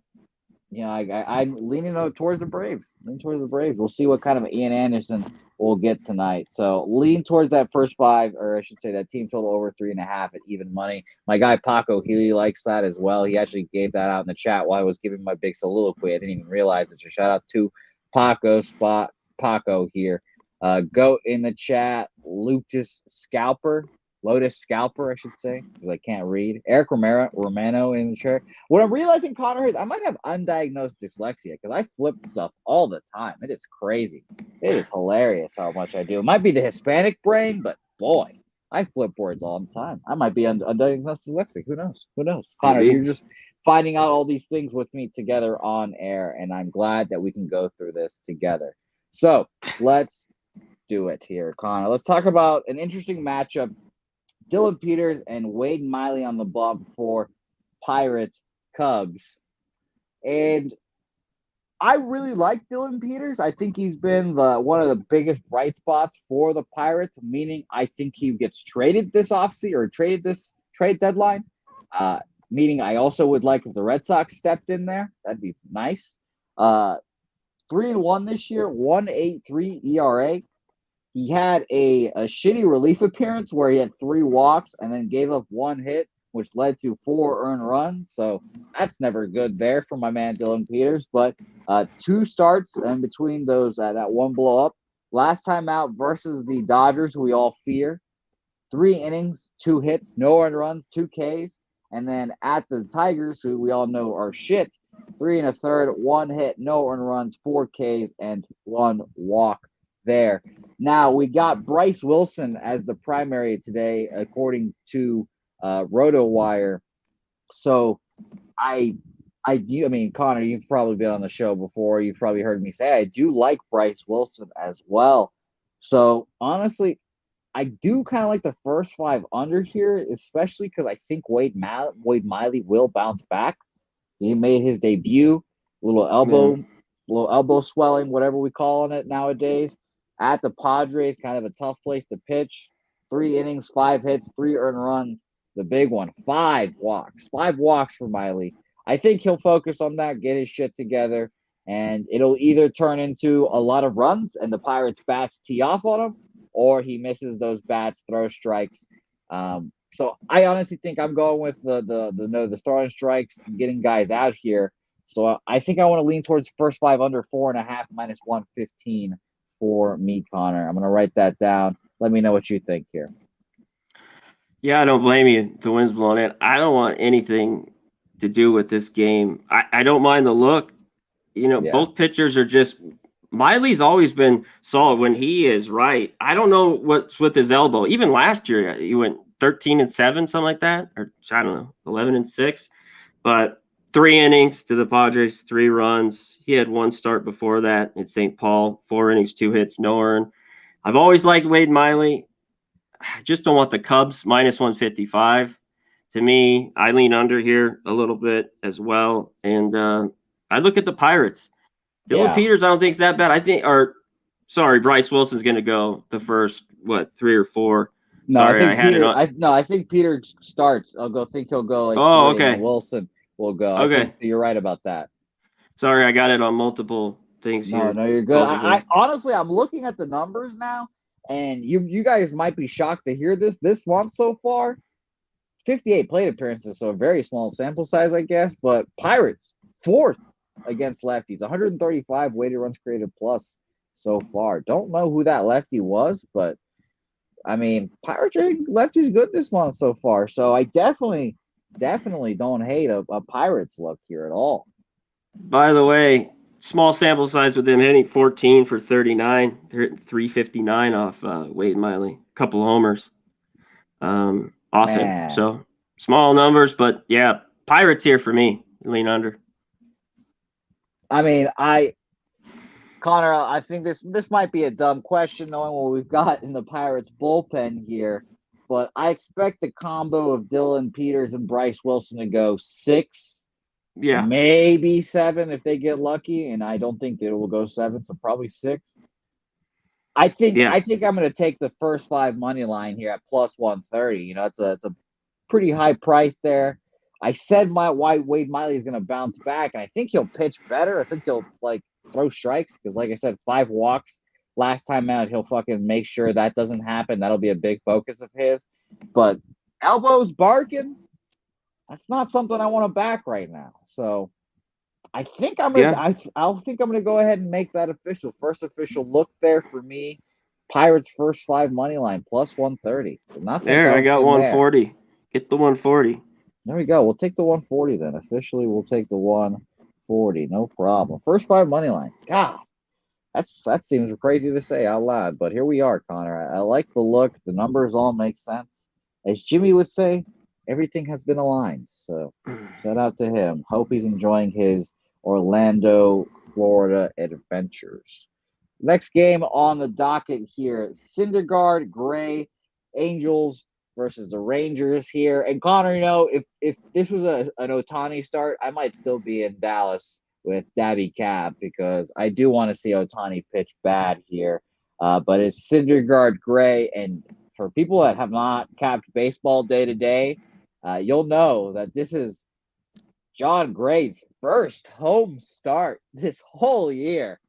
Speaker 1: I'm leaning towards the Braves. Lean towards the Braves. We'll see what kind of Ian Anderson we'll get tonight. So lean towards that first five, or I should say that team total over 3.5 at even money. My guy Paco Healy likes that as well. He actually gave that out in the chat while I was giving my big soliloquy. I didn't even realize it. So shout out to Paco here. Go in the chat, Lotus Scalper, I should say, because I can't read. Eric Romano in the chat. What I'm realizing, Connor, is I might have undiagnosed dyslexia because I flip stuff all the time. It is crazy. It is hilarious how much I do. It might be the Hispanic brain, but boy, I flip words all the time. I might be undiagnosed dyslexic. Who knows? Who knows? Connor,
Speaker 2: maybe.
Speaker 1: you're just finding out all these things with me together on air, and I'm glad that we can go through this together. So let's do it here, Connor. Let's talk about an interesting matchup. Dylan Peters and Wade Miley on the bump for Pirates Cubs. And I really like Dylan Peters. I think he's been one of the biggest bright spots for the Pirates, meaning I think he gets traded this offseason or traded this trade deadline. Meaning I also would like if the Red Sox stepped in there. That'd be nice. 3-1 this year, 1.83 ERA. He had a shitty relief appearance where he had 3 walks and then gave up 1 hit, which led to 4 earned runs. So that's never good there for my man Dylan Peters. But 2 starts in between those, that 1 blow up. Last time out versus the Dodgers, who we all fear. 3 innings, 2 hits, no earned runs, 2 Ks. And then at the Tigers, who we all know are shit, 3 1/3, 1 hit, no earned runs, 4 Ks, and 1 walk there. Now, we got Bryce Wilson as the primary today, according to RotoWire. So I mean, Connor, you've probably been on the show before. You've probably heard me say I do like Bryce Wilson as well. So honestly, I do kind of like the first 5 under here, especially because I think Wade Miley will bounce back. He made his debut, little elbow swelling, whatever we calling it nowadays. At the Padres, kind of a tough place to pitch. 3 innings, 5 hits, 3 earned runs. The big one, 5 walks. 5 walks for Miley. I think he'll focus on that, get his shit together, and it'll either turn into a lot of runs and the Pirates bats tee off on him, or he misses those bats, throw strikes. So I honestly think I'm going with the throwing strikes and getting guys out here. So I think I want to lean towards first 5 under 4.5 minus 115 for me, Connor. I'm going to write that down. Let me know what you think here.
Speaker 2: Yeah, I don't blame you. The wind's blowing in. I don't want anything to do with this game. I don't mind the look. Both pitchers are just. Miley's always been solid when he is right. I don't know what's with his elbow. Even last year, he went 13-7, something like that, or I don't know, 11-6. But 3 innings to the Padres, 3 runs. He had 1 start before that in St. Paul, 4 innings, 2 hits, no earned. I've always liked Wade Miley. I just don't want the Cubs minus 155. To me, I lean under here a little bit as well. And I look at the Pirates. Dylan Peters, I don't think is that bad. Bryce Wilson's going to go the first, 3 or 4.
Speaker 1: No,
Speaker 2: Sorry,
Speaker 1: I think Peter starts. Think he'll go like 3,
Speaker 2: okay.
Speaker 1: and Wilson will go.
Speaker 2: Okay.
Speaker 1: I think you're right about that.
Speaker 2: Sorry, I got it on multiple things here.
Speaker 1: No, you're good. I honestly, I'm looking at the numbers now, and you guys might be shocked to hear this. This month so far, 58 plate appearances, so a very small sample size, I guess. But Pirates, 4th against lefties. 135 weighted runs created plus so far. Don't know who that lefty was, but I mean, Pirates are lefties good this month so far. So I definitely don't hate a Pirates look here at all.
Speaker 2: By the way, small sample size with him hitting 14 for 39. They're hitting 359 off Wade Miley. A couple of homers off him.
Speaker 1: Man,
Speaker 2: So small numbers, but yeah, Pirates here for me. Lean under.
Speaker 1: I mean, Connor, I think this might be a dumb question knowing what we've got in the Pirates bullpen here, but I expect the combo of Dylan Peters and Bryce Wilson to go 6,
Speaker 2: Yeah.
Speaker 1: maybe 7 if they get lucky, and I don't think they will go 7, so probably 6. I think
Speaker 2: Yes.
Speaker 1: I'm going to take the first 5 money line here at plus 130. You know, it's a pretty high price there. I said Wade Miley is going to bounce back, and I think he'll pitch better. I think he'll like throw strikes because, like I said, 5 walks last time out. He'll fucking make sure that doesn't happen. That'll be a big focus of his. But elbows barking, that's not something I want to back right now. So I think I'm gonna.
Speaker 2: Yeah.
Speaker 1: I think I'm gonna go ahead and make that official. First official look there for me. Pirates first 5 money line plus 130. Nothing
Speaker 2: There, I
Speaker 1: else
Speaker 2: got
Speaker 1: in there.
Speaker 2: 140. Get the 140.
Speaker 1: There we go. We'll take the 140 then. Officially, we'll take the 140. No problem. First 5 money line. God, that seems crazy to say out loud, but here we are, Connor. I like the look. The numbers all make sense. As Jimmy would say, everything has been aligned. So shout out to him. Hope he's enjoying his Orlando, Florida adventures. Next game on the docket here: Syndergaard, Gray, Angels versus the Rangers here. And Connor, you know, if this was an Ohtani start, I might still be in Dallas with Dabby Cab because I do want to see Ohtani pitch bad here. But it's Syndergaard, Gray, and for people that have not capped baseball day to day, you'll know that this is John Gray's first home start this whole year.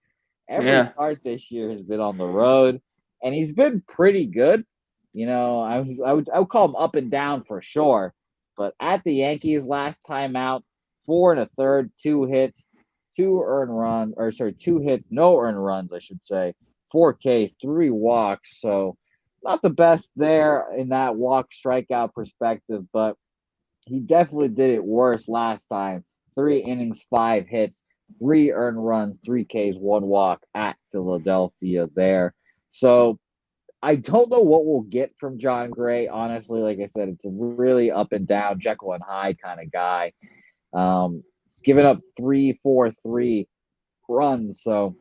Speaker 1: Every
Speaker 2: Yeah.
Speaker 1: start this year has been on the road, and he's been pretty good. You know, I would call him up and down for sure. But at the Yankees last time out, 4 1/3, 2 hits, 2 hits, no earned runs, I should say, 4 Ks, 3 walks. So not the best there in that walk strikeout perspective, but he definitely did it worse last time. 3 innings, 5 hits, 3 earned runs, 3 Ks, 1 walk at Philadelphia there. So I don't know what we'll get from John Gray. Honestly, like I said, it's a really up and down, Jekyll and Hyde kind of guy. He's given up 3 4 3 runs, so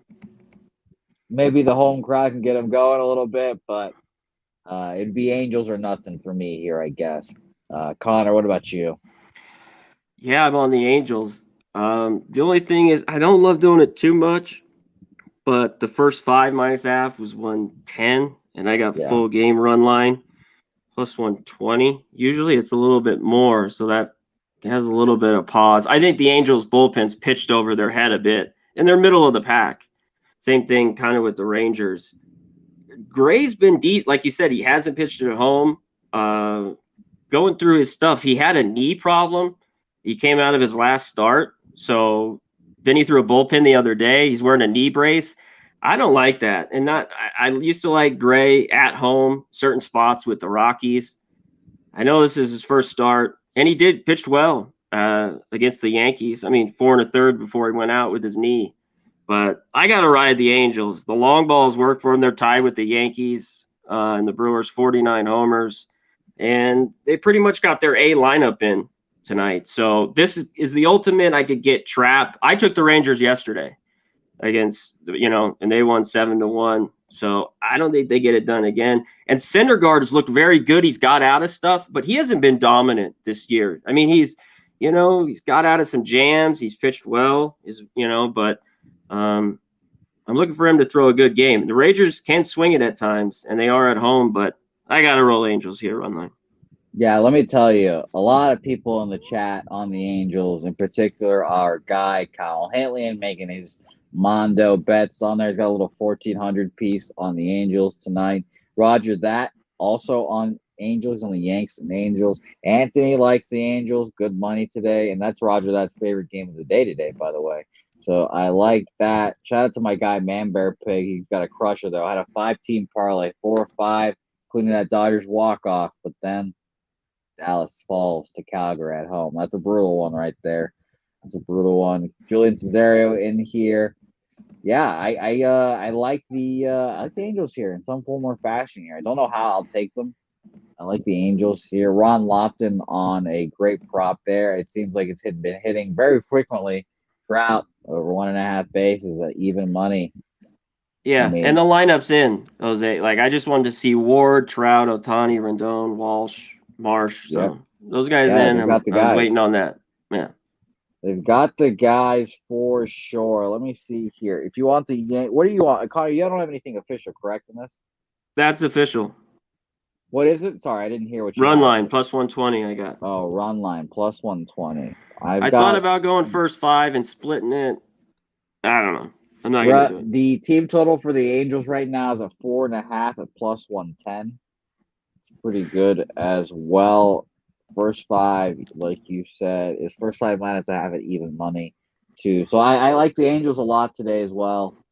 Speaker 1: maybe the home crowd can get him going a little bit, but it'd be Angels or nothing for me here, I guess. Connor, what about you?
Speaker 2: Yeah, I'm on the Angels. The only thing is, I don't love doing it too much, but the first 5 minus half was 110, and I got
Speaker 1: Yeah.
Speaker 2: full game run line plus 120. Usually it's a little bit more, so that has a little bit of pause. I think the Angels bullpen's pitched over their head a bit, and they're middle of the pack. Same thing kind of with the Rangers. Gray's been decent. Like you said, he hasn't pitched at home. Going through his stuff, he had a knee problem. He came out of his last start. So then he threw a bullpen the other day. He's wearing a knee brace. I don't like that. And I used to like Gray at home, certain spots with the Rockies. I know this is his first start, and he did pitched well against the Yankees. I mean, 4 1/3 before he went out with his knee. But I got to ride the Angels. The long balls work for them. They're tied with the Yankees and the Brewers, 49 homers. And they pretty much got their A lineup in tonight. So this is the ultimate. I could get trapped. I took the Rangers yesterday against, and they won 7-1. So I don't think they get it done again. And Syndergaard has looked very good. He's got out of stuff, but he hasn't been dominant this year. I mean, he's got out of some jams. He's pitched well, but I'm looking for him to throw a good game. The Rangers can swing it at times, and they are at home, but I got to roll Angels here, run line.
Speaker 1: Yeah, let me tell you, a lot of people in the chat on the Angels, in particular, our guy Kyle Hanley making his Mondo bets on there. He's got a little 1,400 piece on the Angels tonight. Roger that also on Angels, on the Yanks and Angels. Anthony likes the Angels, good money today, and that's Roger that's favorite game of the day today, by the way. So I like that. Shout out to my guy Man Bear Pig. He's got a crusher though. I had a 5-team parlay, 4 or 5, including that Dodgers walk off. But then Dallas falls to Calgary at home. That's a brutal one right there. That's a brutal one. Julian Cesario in here. Yeah, I like the Angels here in some form or fashion here. I don't know how I'll take them. I like the Angels here. Ron Lofton on a great prop there. It seems like it's been hitting very frequently. Trout over 1.5 bases at even money. I
Speaker 2: Yeah, and
Speaker 1: mean,
Speaker 2: the lineup's in, Jose. Like I just wanted to see Ward, Trout, Otani, Rendon, Walsh, Marsh.
Speaker 1: yeah,
Speaker 2: So those guys
Speaker 1: yeah,
Speaker 2: in.
Speaker 1: they've got the
Speaker 2: I was waiting
Speaker 1: guys.
Speaker 2: on that. Yeah,
Speaker 1: They've got the guys for sure. Let me see here. If you want what do you want, Connor? You don't have anything official, correct, in this?
Speaker 2: that's official.
Speaker 1: What is it? Sorry, I didn't hear what you
Speaker 2: Run
Speaker 1: had
Speaker 2: line
Speaker 1: official.
Speaker 2: plus 120. I got.
Speaker 1: Oh, run line plus 120. I've
Speaker 2: I thought
Speaker 1: got
Speaker 2: about going first 5 and splitting it. I don't know. I'm not gonna do it.
Speaker 1: the team total for the Angels right now is a 4.5 at plus 110. It's pretty good as well. First 5, like you said, is first 5 minus I have it even money too. So I like the Angels a lot today as well.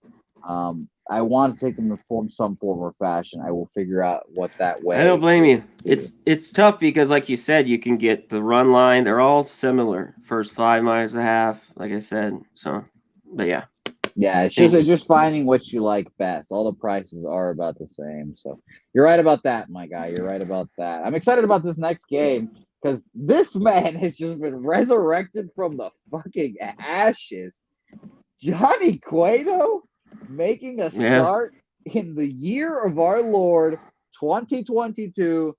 Speaker 1: I want to take them in some form or fashion. I will figure out what that
Speaker 2: I don't
Speaker 1: way
Speaker 2: blame
Speaker 1: is
Speaker 2: you.
Speaker 1: to do.
Speaker 2: It's tough because, like you said, you can get the run line. They're all similar. First 5 minus a half, like I said. So, but yeah,
Speaker 1: Yeah, it's
Speaker 2: Angels.
Speaker 1: just finding what you like best. All the prices are about the same. So you're right about that, my guy. You're right about that. I'm excited about this next game because this man has just been resurrected from the fucking ashes. Johnny Cueto making a
Speaker 2: Yeah,
Speaker 1: start in the year of our Lord 2022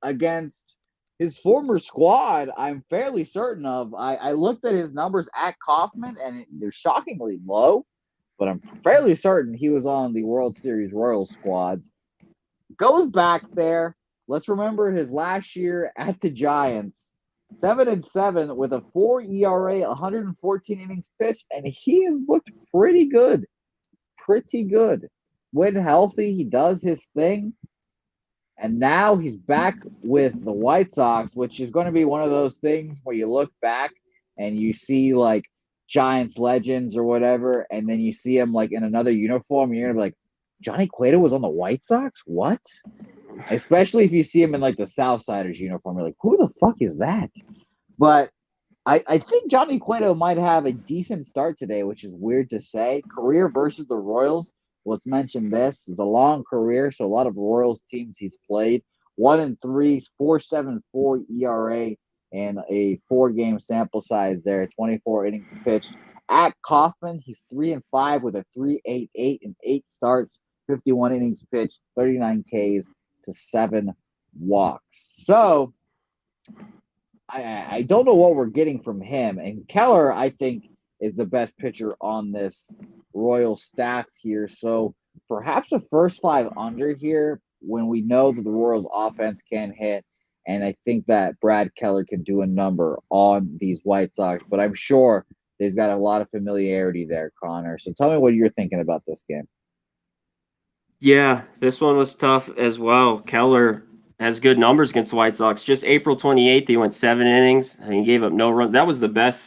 Speaker 1: against his former squad, I'm fairly certain of. I looked at his numbers at Kauffman, and they're shockingly low, but I'm fairly certain he was on the World Series Royals squads. Goes back there. Let's remember his last year at the Giants. 7-7 with a 4 ERA, 114 innings pitched, and he has looked pretty good. Pretty good. When healthy, he does his thing. And now he's back with the White Sox, which is going to be one of those things where you look back and you see like Giants legends or whatever, and then you see him like in another uniform, and you're gonna be like, Johnny Cueto was on the White Sox? What? Especially if you see him in like the Southsiders uniform, you're like, who the fuck is that? But I think Johnny Cueto might have a decent start today, which is weird to say. Career versus the Royals. Let's mention this. It's a long career, so a lot of Royals teams he's played. 1-3, 4.74 ERA, and a 4-game sample size there. 24 innings pitched. At Kauffman, he's 3-5 with a 3.88 and 8 starts, 51 innings pitched, 39 Ks to 7 walks. So I don't know what we're getting from him. And Keller, I think, is the best pitcher on this Royal staff here. So perhaps a first 5 under here when we know that the Royals offense can hit. And I think that Brad Keller can do a number on these White Sox. But I'm sure they've got a lot of familiarity there, Connor. So tell me what you're thinking about this game.
Speaker 2: yeah. This one was tough as well. Keller has good numbers against the White Sox. Just April 28th, he went 7 innings and he gave up no runs. That was the best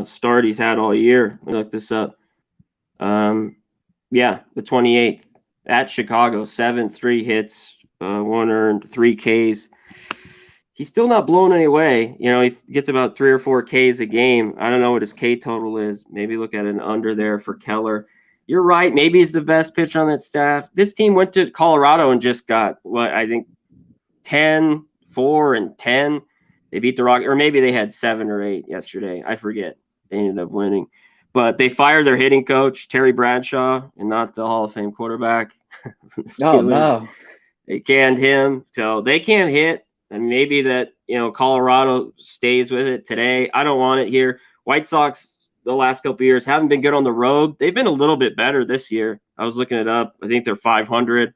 Speaker 2: start he's had all year. Let me look this up. Yeah, the 28th at Chicago, 3 hits, 1 earned, 3 Ks. He's still not blown any away. You know, he gets about 3 or 4 Ks a game. I don't know what his K total is. Maybe look at an under there for Keller. You're right. Maybe he's the best pitcher on that staff. This team went to Colorado and just got, what, I think 10, 4, and 10. They beat the Rockies, or maybe they had 7 or 8 yesterday. I forget. They ended up winning. But they fired their hitting coach, Terry Bradshaw, and not the Hall of Fame quarterback. The
Speaker 1: Oh,
Speaker 2: Steelers.
Speaker 1: no.
Speaker 2: They canned him. So they can't hit. And maybe that, Colorado stays with it today. I don't want it here. White Sox, the last couple of years, haven't been good on the road. They've been a little bit better this year. I was looking it up. I think they're 500.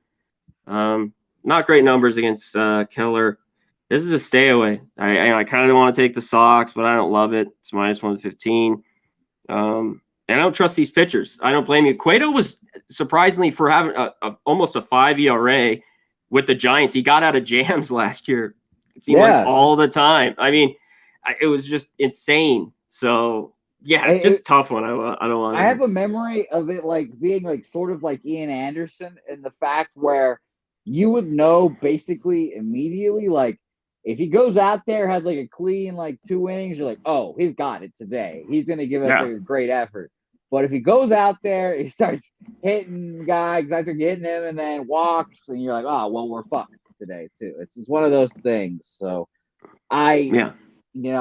Speaker 2: Not great numbers against Keller. This is a stay away. I kind of want to take the Sox, but I don't love it. It's minus 115. And I don't trust these pitchers. I don't blame you. Cueto was surprisingly for having almost a 5 ERA with the Giants. He got out of jams last year. It seemed like
Speaker 1: Yeah.
Speaker 2: all the time. I mean, it was just insane. So Yeah, it's just a tough one. I don't want
Speaker 1: I have a memory of it like being like sort of like Ian Anderson in the fact where you would know basically immediately, like if he goes out there, has like a clean like 2 innings, you're like, oh, he's got it today. He's gonna give us
Speaker 2: Yeah.
Speaker 1: a great effort. But if he goes out there, he starts hitting guys, after hitting him, and then walks, and you're like, oh, well, we're fucked today too. It's just one of those things. So I,
Speaker 2: Yeah.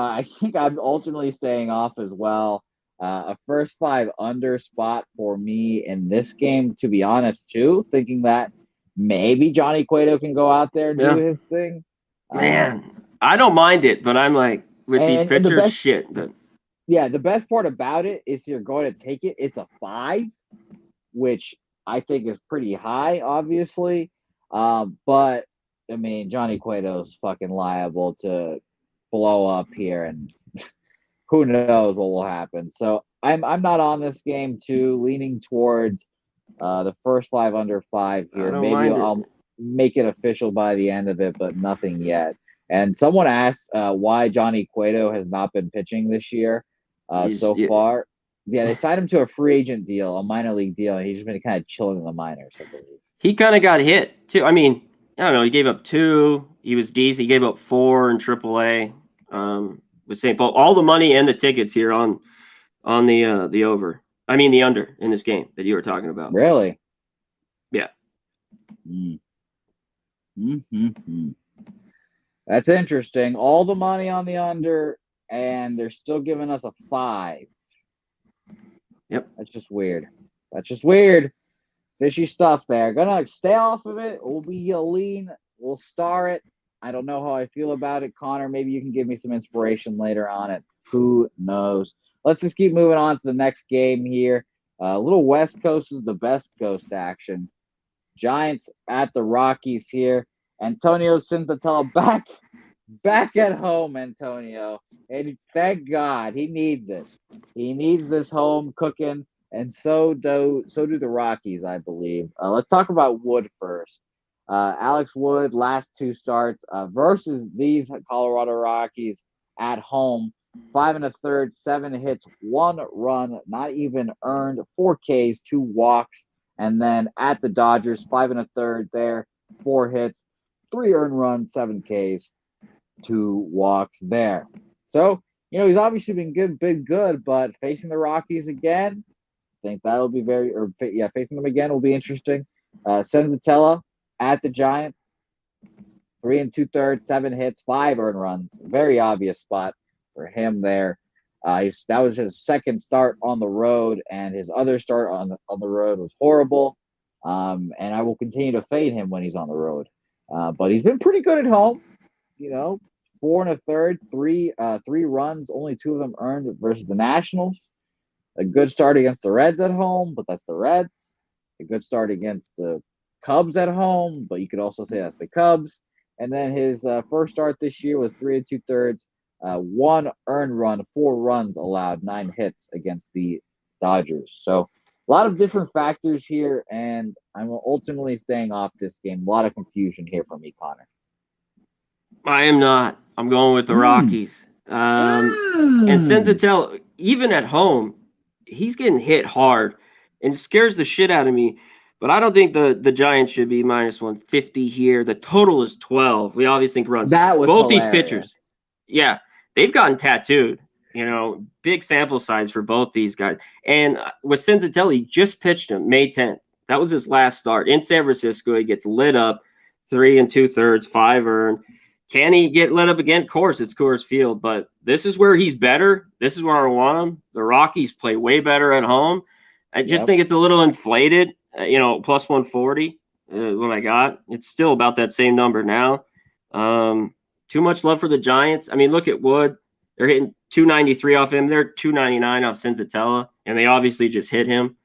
Speaker 1: I think I'm ultimately staying off as well. A first five under spot for me in this game, to be honest, too, thinking that maybe Johnny Cueto can go out there and do
Speaker 2: Yeah.
Speaker 1: his thing.
Speaker 2: Man, I don't mind it, but I'm like with these
Speaker 1: And the
Speaker 2: pitchers,
Speaker 1: best,
Speaker 2: shit. But
Speaker 1: yeah, the best part about it is you're going to take it. It's a 5, which I think is pretty high, obviously. But I mean, Johnny Cueto's fucking liable to blow up here, and who knows what will happen. So I'm not on this game too, leaning towards the first five under 5
Speaker 2: I
Speaker 1: here.
Speaker 2: don't
Speaker 1: Maybe
Speaker 2: mind it.
Speaker 1: I'll make it official by the end of it, but nothing yet. And someone asked why Johnny Cueto has not been pitching this year so
Speaker 2: Yeah,
Speaker 1: far. Yeah, they signed him to a free agent deal, a minor league deal, and he's just been kind of chilling in the minors, I believe.
Speaker 2: he kind of got hit too. I mean, I don't know. He gave up 2. He was decent. He gave up 4 in AAA. With St. Paul, all the money and the tickets here on the over. I mean the under in this game that you were talking about.
Speaker 1: Really?
Speaker 2: Yeah.
Speaker 1: Mm-hmm. That's interesting. All the money on the under, and they're still giving us a 5.
Speaker 2: Yep.
Speaker 1: That's just weird. That's just weird. Fishy stuff there. Gonna stay off of it. We'll be lean. We'll star it. I don't know how I feel about it, Connor. Maybe you can give me some inspiration later on it. Who knows? Let's just keep moving on to the next game here. A little West Coast is the best coast action. Giants at the Rockies here. Antonio Cintatella back at home, Antonio. And thank God, he needs it. He needs this home cooking, and so do the Rockies, I believe. Let's talk about Wood first. Alex Wood, last 2 starts versus these Colorado Rockies at home. 5 1/3, 7 hits, 1 run, not even earned, 4 Ks, 2 walks. And then at the Dodgers, 5 1/3 there, 4 hits, 3 earned runs, 7 Ks, 2 walks there. So, he's obviously been good, but facing the Rockies again, I think that'll be facing them again will be interesting. Senzatella at the Giants, 3 2/3, 7 hits, 5 earned runs. Very obvious spot for him there. That was his second start on the road, and his other start on the road was horrible. And I will continue to fade him when he's on the road. But he's been pretty good at home. 4 1/3, 3 runs, only 2 of them earned versus the Nationals. A good start against the Reds at home, but that's the Reds. A good start against the Cubs at home, but you could also say that's the Cubs. And then his first start this year was 3 2/3, 1 earned run, 4 runs allowed, 9 hits against the Dodgers. So a lot of different factors here, and I'm ultimately staying off this game. A lot of confusion here for me, Connor.
Speaker 2: I am not. I'm going with the Rockies. And Senzatella, even at home, he's getting hit hard, and it scares the shit out of me. But I don't think the Giants should be minus 150 here. The total is 12. We obviously think runs.
Speaker 1: That was
Speaker 2: Both
Speaker 1: hilarious.
Speaker 2: these pitchers, yeah, they've gotten tattooed. Big sample size for both these guys. And with Senzatella, he just pitched him May 10th. That was his last start in San Francisco. He gets lit up, 3 2/3, 5 earned. Can he get lit up again? Of course, it's Coors Field, but this is where he's better. This is where I want him. The Rockies play way better at home. I just think it's a little inflated, plus 140, what I got. It's still about that same number now. Too much love for the Giants. I mean, look at Wood. They're hitting 293 off him. They're 299 off Senzatella, and they obviously just hit him.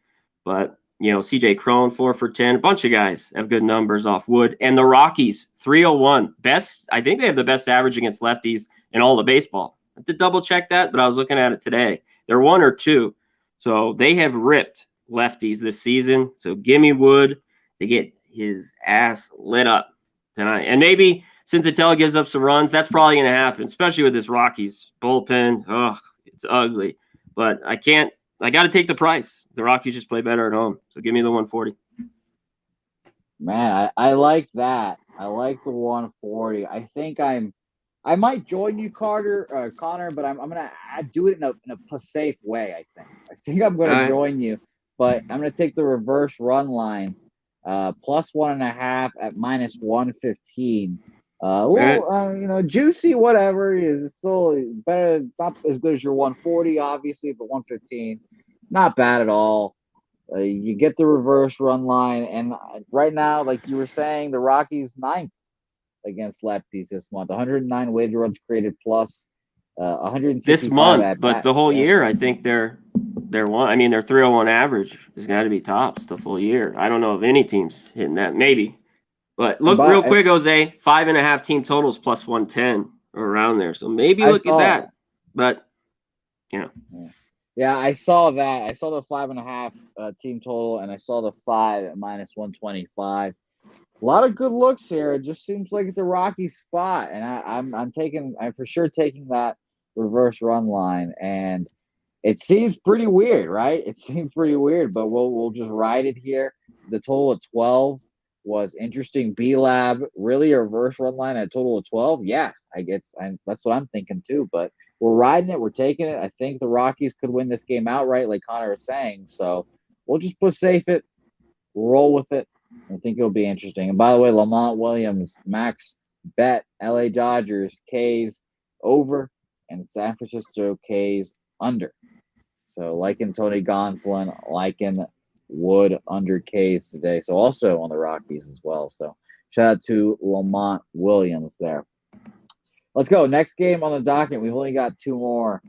Speaker 2: But CJ Cron 4 for 10. A bunch of guys have good numbers off Wood. And the Rockies 301. Best. I think they have the best average against lefties in all of baseball. I have to double check that, but I was looking at it today. They're 1 or 2. So they have ripped lefties this season. So give me Wood to get his ass lit up tonight. And maybe Senzatella gives up some runs. That's probably going to happen, especially with this Rockies bullpen. Oh, it's ugly. but I can't. I got to take the price. The Rockies just play better at home, so give me the 140.
Speaker 1: Man, I like that. I like the 140. I might join you, Connor, but I'm gonna do it in a safe way. I think I'm
Speaker 2: All
Speaker 1: gonna
Speaker 2: right.
Speaker 1: join you, but I'm gonna take the reverse run line, plus 1.5 at minus 115. A
Speaker 2: All right.
Speaker 1: little, juicy, whatever. Is still better, not as good as your 140, obviously, but 115, not bad at all. You get the reverse run line, and right now, like you were saying, the Rockies ninth against lefties this month. 109 weighted runs created plus
Speaker 2: This
Speaker 1: 165
Speaker 2: month,
Speaker 1: at
Speaker 2: but the
Speaker 1: bats.
Speaker 2: whole
Speaker 1: Yeah,
Speaker 2: year, I think they're one. I mean, their 301 average has got to be tops the full year. I don't know if any team's hitting that. Maybe, but
Speaker 1: and
Speaker 2: look real
Speaker 1: by
Speaker 2: quick, Jose. 5.5 team totals plus 110 or around there. So maybe
Speaker 1: I
Speaker 2: look at
Speaker 1: saw
Speaker 2: that.
Speaker 1: that.
Speaker 2: But you know,
Speaker 1: Yeah, I saw that. I saw the 5.5 team total, and I saw the 5 at minus 125. A lot of good looks here. It just seems like it's a rocky spot, and I'm for sure taking that reverse run line, and it seems pretty weird, right? It seems pretty weird, but we'll just ride it here. The total of 12 was interesting. B Lab really a reverse run line at a total of 12. Yeah, that's what I'm thinking too. But we're riding it. We're taking it. I think the Rockies could win this game outright, like Connor was saying. So we'll just put safe it, roll with it. I think it'll be interesting. And by the way, Lamont Williams, max bet, LA Dodgers, K's over, and San Francisco K's under. So liking Tony Gonsolin, liking Wood under K's today. So also on the Rockies as well. So shout out to Lamont Williams there. Let's go. Next game on the docket. We've only got two more.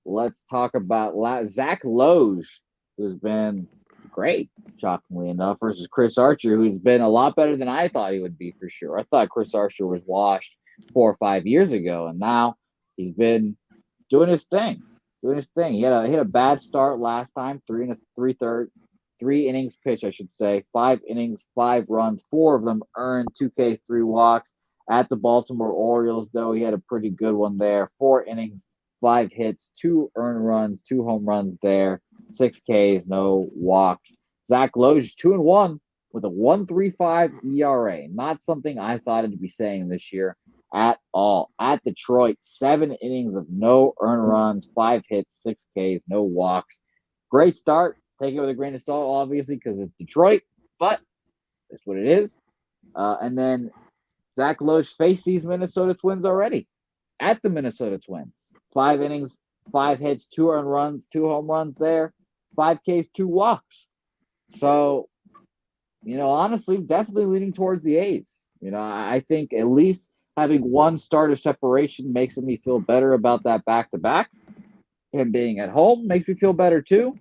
Speaker 1: Let's talk about Zach Loge, who's been great, shockingly enough, versus Chris Archer, who's been a lot better than I thought he would be for sure. I thought Chris Archer was washed 4 or 5 years ago, and now he's been doing his thing. He had a bad start last time, 3 innings pitched, I should say, 5 innings, 5 runs, 4 of them earned, 2K, 3 walks. At the Baltimore Orioles, though, he had a pretty good one there. 4 innings, 5 hits, 2 earned runs, 2 home runs there, 6 Ks, no walks. Zach Loge 2-1 with a 1.35 ERA. Not something I thought I'd be saying this year at all. At Detroit, 7 innings of no earned runs, 5 hits, 6 Ks, no walks. Great start. Take it with a grain of salt, obviously, because it's Detroit, but that's what it is. And then Zach Loge faced these Minnesota Twins already at the Minnesota Twins. 5 innings, 5 hits, 2 earned runs, 2 home runs there, 5 Ks, 2 walks. So, honestly, definitely leaning towards the A's. I think at least having one starter separation makes me feel better about that back-to-back. Him being at home makes me feel better too.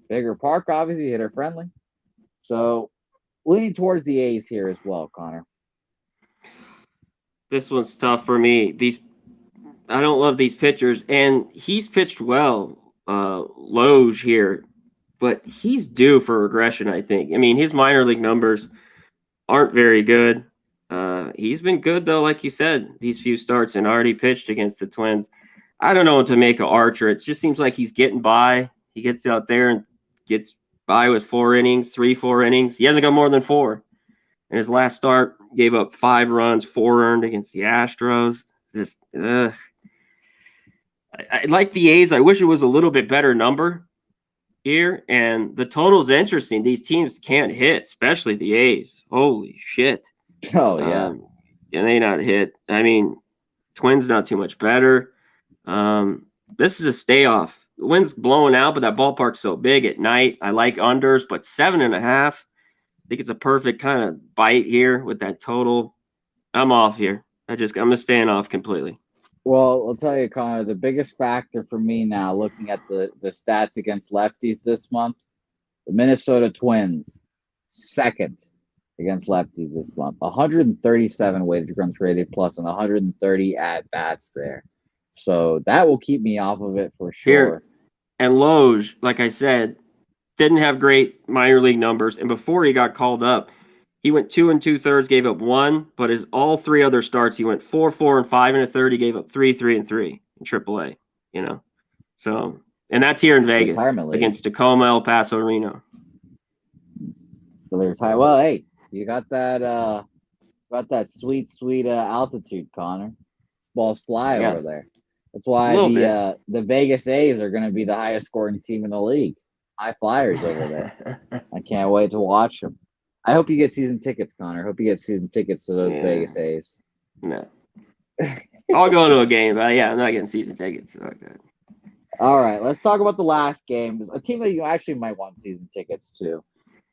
Speaker 1: Bigger park, obviously, hitter friendly. So, leaning towards the A's here as well, Connor.
Speaker 2: this one's tough for me. I don't love these pitchers, and he's pitched well, Loge here, but he's due for regression, I think. I mean, his minor league numbers aren't very good. He's been good, though, like you said, these few starts and already pitched against the Twins. I don't know what to make of Archer. It just seems like he's getting by. He gets out there and gets by with 4 innings, 4 innings. He hasn't got more than 4. In his last start, gave up 5 runs, 4 earned against the Astros. Just, I like the A's. I wish it was a little bit better number here. And the total's interesting. These teams can't hit, especially the A's. Holy shit.
Speaker 1: Oh, yeah.
Speaker 2: Can they not hit? I mean, Twins not too much better. This is a stay off. The wind's blowing out, but that ballpark's so big at night. I like unders, but 7.5. I think it's a perfect kind of bite here with that total. I'm off here. I'm just staying off completely.
Speaker 1: Well, I'll tell you, Connor, the biggest factor for me now, looking at the stats against lefties this month, the Minnesota Twins, second against lefties this month. 137 weighted runs created plus and 130 at bats there. So that will keep me off of it for sure.
Speaker 2: Here, and Loge, like I said, didn't have great minor league numbers. And before he got called up, he went 2 2/3, gave up 1, but his all 3 other starts, he went 4, 4, and 5 1/3. He gave up 3, 3, and 3 in AAA. So And that's here in Vegas
Speaker 1: retirement league
Speaker 2: against Tacoma, El Paso, Reno.
Speaker 1: So they retire. Well, hey, you got that sweet altitude, Connor. Balls fly
Speaker 2: Yeah,
Speaker 1: over there. That's
Speaker 2: a
Speaker 1: why
Speaker 2: little bit.
Speaker 1: the Vegas A's are going to be the highest scoring team in the league. High flyers over there. I can't wait to watch them. I hope you get season tickets, Connor. I hope you get season tickets to those
Speaker 2: Yeah,
Speaker 1: Vegas A's.
Speaker 2: no. I'll go to a game, but yeah, I'm not getting season tickets like that.
Speaker 1: All right, let's talk about the last game. A team that you actually might want season tickets to.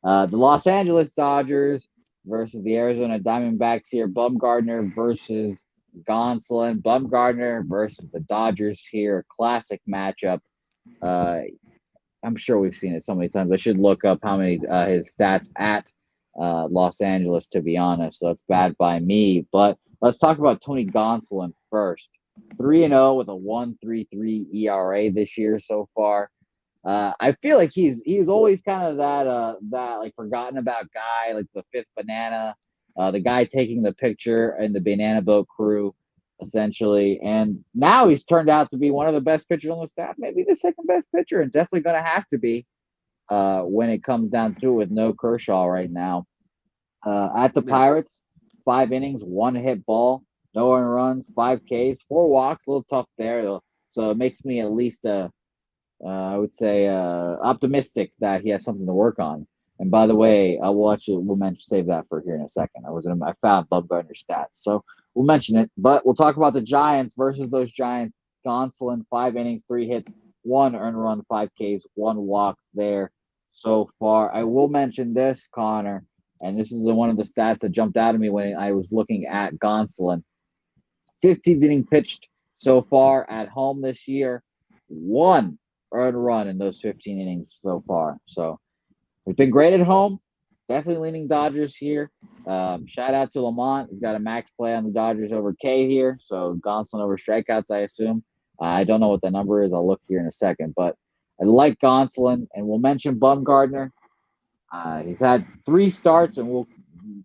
Speaker 1: The Los Angeles Dodgers versus the Arizona Diamondbacks here. Bumgarner versus Gonsolin. Bumgarner versus the Dodgers here. Classic matchup. I'm sure we've seen it so many times. I should look up how many his stats at Los Angeles, to be honest. So that's bad by me. But let's talk about Tony Gonsolin first. 3-0 with a 1.33 ERA this year so far. I feel like he's always kind of that like forgotten about guy, like the fifth banana, the guy taking the picture in the banana boat crew, essentially. And now he's turned out to be one of the best pitchers on the staff, maybe the second best pitcher, and definitely going to have to be when it comes down to it with no Kershaw right now. At the Pirates, 5 innings, 1 hit ball, no earned runs, 5 Ks, 4 walks, a little tough there. So it makes me at least I would say optimistic that he has something to work on. And by the way, we'll save that for here in a second. I found Bumgarner's stats, so we'll mention it. But we'll talk about the Giants versus those Giants. Gonsolin, 5 innings, 3 hits, 1 earned run, 5 Ks, 1 walk there so far. I will mention this, Connor, and this is one of the stats that jumped out at me when I was looking at Gonsolin. 15 innings pitched so far at home this year. 1 earned run in those 15 innings so far. So we've been great at home. Definitely leaning Dodgers here. Shout out to Lamont. He's got a max play on the Dodgers over K here. So Gonsolin over strikeouts, I assume. I don't know what the number is. I'll look here in a second. But I like Gonsolin. And we'll mention Bumgarner. He's had 3 starts, and we'll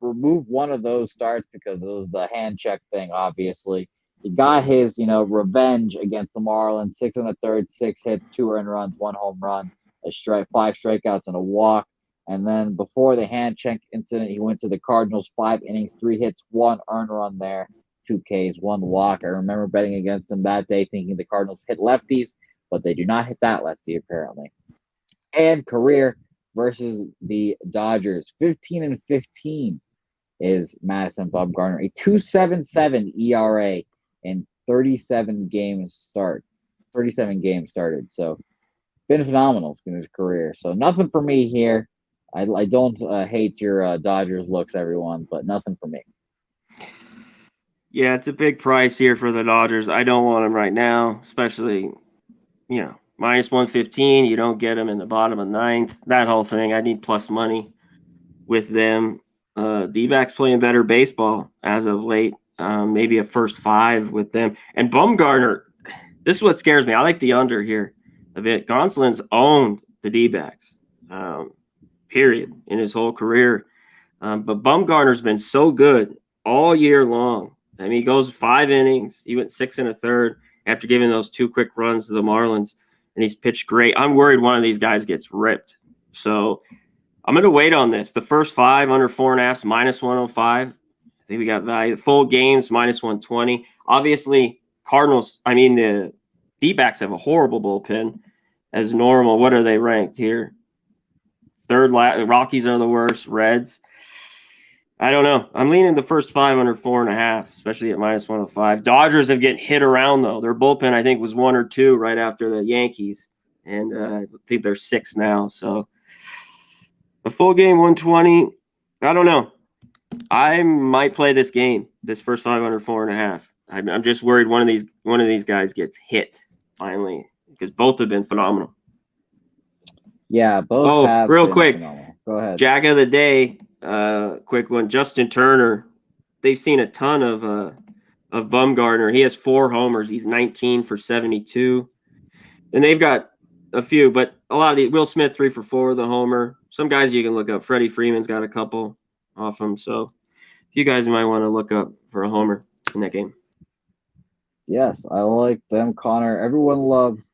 Speaker 1: remove one of those starts because it was the hand check thing, obviously. He got his, revenge against the Marlins. 6 1/3, 6 hits, 2 earned runs, 1 home run, 5 strikeouts, and a walk. And then before the hand check incident, he went to the Cardinals, 5 innings, 3 hits, 1 earned run there, 2 Ks, 1 walk. I remember betting against him that day, thinking the Cardinals hit lefties, but they do not hit that lefty apparently. And career versus the Dodgers, 15-15 is Madison Bumgarner, a 2.77 ERA in 37 games started. So been phenomenal in his career. So nothing for me here. I don't hate your Dodgers looks, everyone, but nothing for me.
Speaker 2: Yeah, it's a big price here for the Dodgers. I don't want them right now, especially, minus 115. You don't get them in the bottom of 9th. That whole thing. I need plus money with them. D-backs playing better baseball as of late. Maybe a first 5 with them. And Bumgarner, this is what scares me. I like the under here a bit. Gonsolin's owned the D-backs, period, in his whole career. But Bumgarner's been so good all year long. I mean, he goes 5 innings. He went 6 1/3 after giving those 2 quick runs to the Marlins, and he's pitched great. I'm worried one of these guys gets ripped. So I'm going to wait on this. The first 5 under 4.5, minus 105. I think we got value. Full games, minus 120. Obviously, the D-backs have a horrible bullpen as normal. What are they ranked here? Third, Rockies are the worst. Reds. I don't know. I'm leaning the first 5 under 4.5, especially at minus 105. Dodgers have getting hit around, though. Their bullpen, I think, was 1 or 2 right after the Yankees. And I think they're 6 now. So a full game 120. I don't know. I might play this game, this first 5 under 4.5. I'm just worried one of these guys gets hit finally, because both have been phenomenal.
Speaker 1: Yeah, both have
Speaker 2: real
Speaker 1: been
Speaker 2: quick.
Speaker 1: phenomenal. Go ahead.
Speaker 2: Jack of the day, quick one. Justin Turner. They've seen a ton of Bumgarner. He has 4 homers. He's 19 for 72. And they've got a few, but a lot of the Will Smith 3 for 4 the homer. Some guys you can look up. Freddie Freeman's got a couple off him. So you guys might want to look up for a homer in that game.
Speaker 1: Yes, I like them, Connor. Everyone loves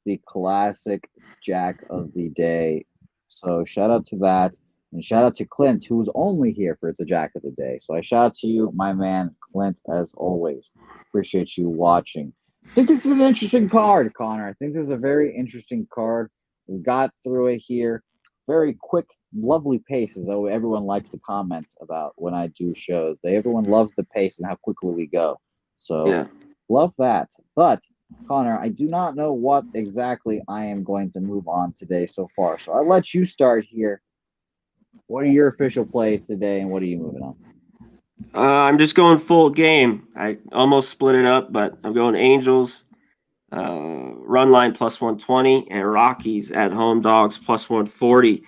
Speaker 1: the classic Jack of the Day. So shout out to that. And shout out to Clint, who's only here for the Jack of the Day. So I shout out to you, my man, Clint, as always. Appreciate you watching. I think this is an interesting card, Connor. I think this is a very interesting card. We got through it here. Very quick, lovely pace, as everyone likes to comment about when I do shows. Everyone loves the pace and how quickly we go. So
Speaker 2: Yeah.
Speaker 1: love that. But Connor, I do not know what exactly I am going to move on today so far. So I'll let you start here. What are your official plays today, and what are you moving on?
Speaker 2: I'm just going full game. I almost split it up, but I'm going Angels, run line plus 120, and Rockies at home dogs plus 140.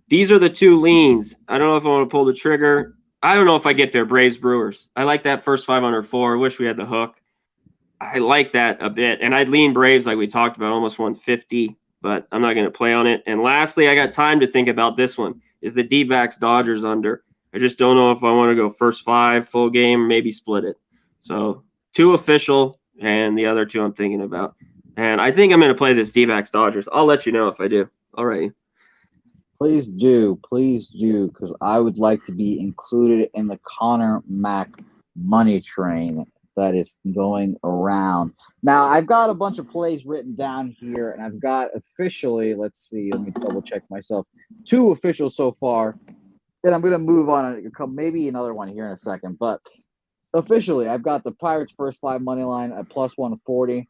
Speaker 2: These are the two leans. I don't know if I want to pull the trigger. I don't know if I get there. Braves Brewers. I like that first 504. I wish we had the hook. I like that a bit. And I'd lean Braves like we talked about, almost 150, but I'm not going to play on it. And lastly, I got time to think about this one. Is the D-backs Dodgers under? I just don't know if I want to go first 5, full game, maybe split it. So 2 official, and the other 2 I'm thinking about. And I think I'm going to play this D-backs Dodgers. I'll let you know if I do. All right.
Speaker 1: Please do, because I would like to be included in the Connor Mack money train that is going around. Now, I've got a bunch of plays written down here, and I've got officially, let's see, let me double check myself, 2 officials so far. Then I'm going to move on and come maybe another one here in a second. But officially, I've got the Pirates first 5 money line at plus 140.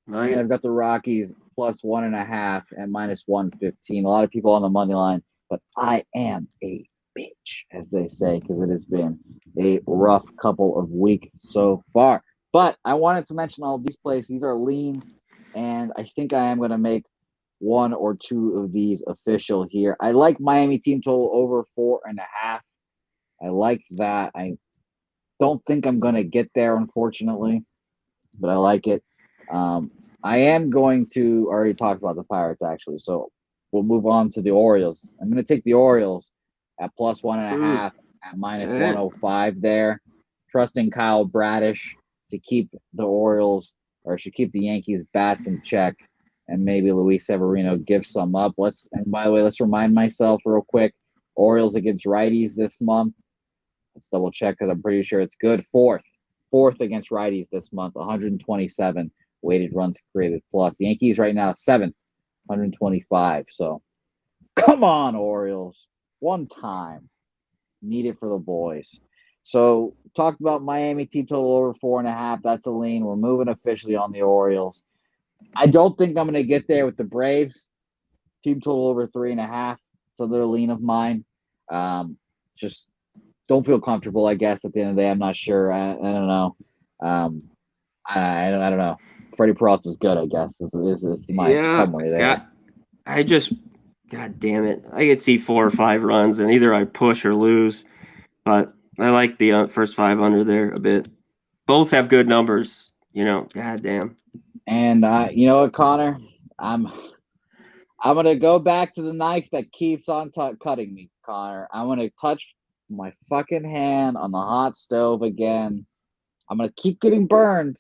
Speaker 2: Nice.
Speaker 1: And I've got the Rockies plus 1.5 and minus 115. A lot of people on the money line, but I am a bitch, as they say, because it has been a rough couple of weeks so far. But I wanted to mention all these plays. These are lean, and I think I am going to make 1 or 2 of these official here. I like Miami team total over 4.5. I like that. I don't think I'm going to get there, unfortunately, but I like it. I am going to already talk about the Pirates, actually, so we'll move on to the Orioles. I'm going to take the Orioles at plus 1.5 at minus 105 there, trusting Kyle Bradish to keep the Orioles or should keep the Yankees bats in check, and maybe Luis Severino gives some up. And by the way, let's remind myself real quick: Orioles against righties this month. Let's double check because I'm pretty sure it's good. Fourth against righties this month, 127 weighted runs created plus. Yankees right now 7th, 125. So come on, Orioles, one time, need it for the boys. So talked about Miami team total over 4.5. That's a lean. We're moving officially on the Orioles. I don't think I'm going to get there with the Braves. Team total over 3.5. It's another lean of mine. Just don't feel comfortable, I guess, at the end of the day. I'm not sure. I don't know. I don't know. Freddie Peralta is good, I guess. This is my summary there.
Speaker 2: God damn it. I could see 4 or 5 runs, and either I push or lose. But I like the first 5 under there a bit. Both have good numbers, God damn.
Speaker 1: And you know what, Connor? I'm gonna go back to the knife that keeps on cutting me, Connor. I'm gonna touch my fucking hand on the hot stove again. I'm gonna keep getting burned.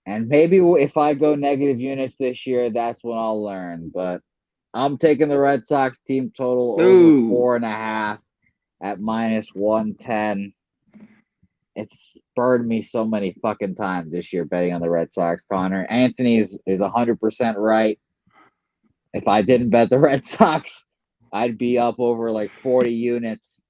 Speaker 1: And maybe if I go negative units this year, that's when I'll learn. But I'm taking the Red Sox team total over 4.5 at minus 110. It's burned me so many fucking times this year betting on the Red Sox, Connor. Anthony is 100% right. If I didn't bet the Red Sox, I'd be up over like 40 units.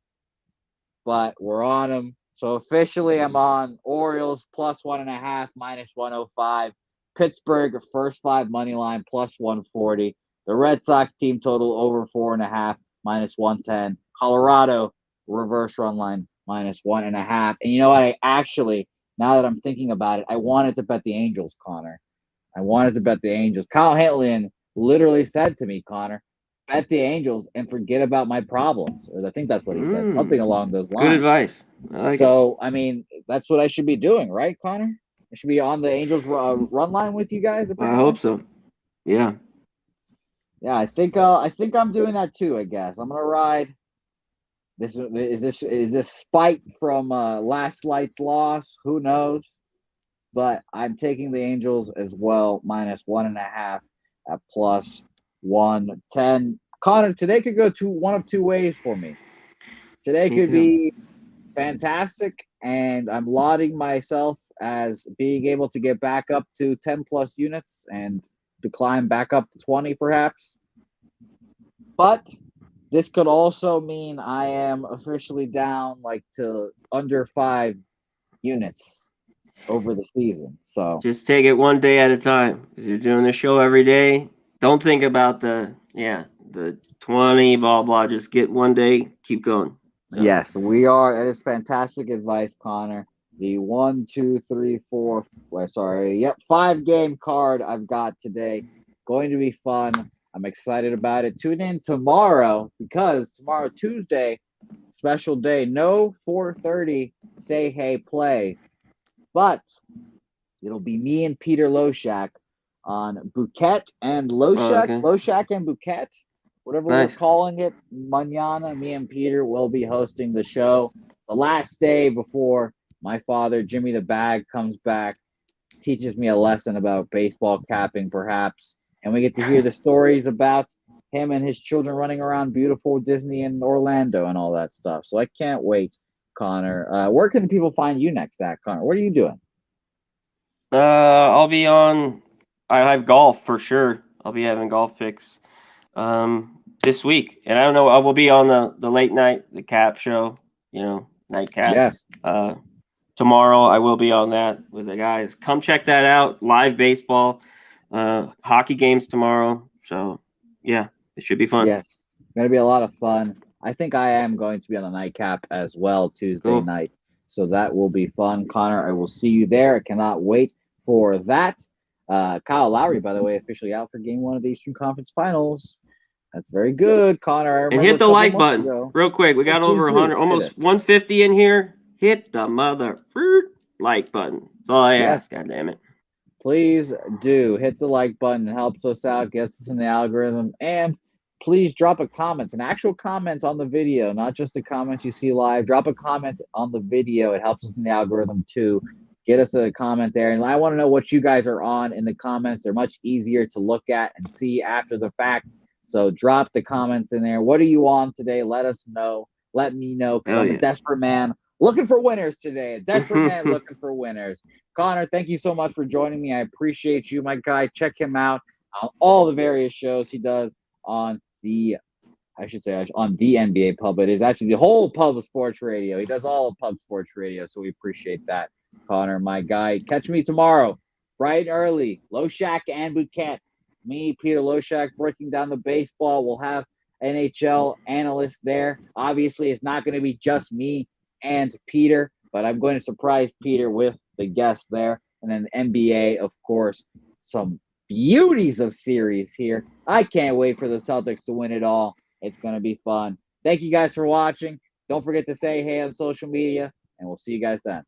Speaker 1: But we're on them. So officially, I'm on Orioles plus 1.5, minus 105. Pittsburgh, first 5 money line, plus 140. The Red Sox team total over 4.5, minus 110. Colorado, reverse run line, minus 1.5. And you know what? I actually, now that I'm thinking about it, I wanted to bet the Angels, Connor. I wanted to bet the Angels. Kyle Hanlon literally said to me, Connor, bet the Angels and forget about my problems. Or I think that's what he said, something along those lines.
Speaker 2: Good advice.
Speaker 1: I mean, that's what I should be doing, right, Connor? I should be on the Angels run line with you guys.
Speaker 2: Apparently. I hope so. Yeah.
Speaker 1: Yeah, I think I'm doing that too. I guess I'm gonna ride. This is this spite from last night's loss? Who knows? But I'm taking the Angels as well, minus 1.5 at plus 110. Connor, today could go one of two ways for me. Today
Speaker 2: Me
Speaker 1: could
Speaker 2: too.
Speaker 1: be fantastic, and I'm lauding myself as being able to get back up to 10 plus units and to climb back up to 20 perhaps. But this could also mean I am officially down like to under 5 units over the season. So
Speaker 2: Just take it one day at a time. Because you're doing the show every day. Don't think about the 20 blah blah. Just get one day, keep going. So
Speaker 1: yes, we are. It is fantastic advice, Connor. The 1, 2, 3, 4. Well, sorry. Yep, 5 game card I've got today. Going to be fun. I'm excited about it. Tune in tomorrow because tomorrow, Tuesday, special day. No 4:30. Say hey, play. But it'll be me and Peter Loshak on Bouquet and Loshak.
Speaker 2: okay,
Speaker 1: Loshak and Bouquet, whatever we're
Speaker 2: nice.
Speaker 1: calling it. Manana, me and Peter will be hosting the show the last day before my father, Jimmy the Bag, comes back, teaches me a lesson about baseball capping, perhaps. And we get to hear the stories about him and his children running around beautiful Disney and Orlando and all that stuff. So I can't wait, Connor. Where can the people find you next at, Connor? What are you doing?
Speaker 2: I'll be on. I have golf for sure. I'll be having golf picks this week, and I don't know. I will be on the late night, the cap show. Nightcap.
Speaker 1: Yes.
Speaker 2: Tomorrow I will be on that with the guys. Come check that out. Live baseball, hockey games tomorrow. So yeah, it should be fun.
Speaker 1: Yes, going to be a lot of fun. I think I am going to be on the nightcap as well Tuesday
Speaker 2: Cool.
Speaker 1: night. So that will be fun. Connor, I will see you there. I cannot wait for that. Kyle Lowry, by the way, officially out for game 1 of the Eastern Conference Finals. That's very good, Connor. I
Speaker 2: And
Speaker 1: remember
Speaker 2: hit
Speaker 1: a
Speaker 2: the
Speaker 1: couple
Speaker 2: like
Speaker 1: months
Speaker 2: button
Speaker 1: ago.
Speaker 2: real quick. We
Speaker 1: Oh,
Speaker 2: got
Speaker 1: please
Speaker 2: over 100,
Speaker 1: do. Hit it.
Speaker 2: almost 150 in here. Hit the mother like button. That's all I
Speaker 1: Yes,
Speaker 2: ask. God damn it.
Speaker 1: please do. Hit the like button. It helps us out, gets us in the algorithm. And please drop a comment, an actual comment on the video, not just a comment you see live. Drop a comment on the video. It helps us in the algorithm too. Get us a comment there. And I want to know what you guys are on in the comments. They're much easier to look at and see after the fact. So drop the comments in there. What are you on today? Let us know. Let me know because
Speaker 2: Hell
Speaker 1: I'm a
Speaker 2: yeah.
Speaker 1: desperate man looking for winners today. A desperate man looking for winners. Connor, thank you so much for joining me. I appreciate you, my guy. Check him out on all the various shows he does on on the NBA pub. It is actually the whole pub of sports radio. He does all of pub sports radio, so we appreciate that, Connor, my guy. Catch me tomorrow, bright and early. Loshak and Bouquet. Me, Peter Loshak, breaking down the baseball. We'll have NHL analysts there. Obviously, it's not going to be just me and Peter, but I'm going to surprise Peter with the guest there. And then NBA, of course, some beauties of series here. I can't wait for the Celtics to win it all. It's going to be fun. Thank you guys for watching. Don't forget to say hey on social media, and we'll see you guys then.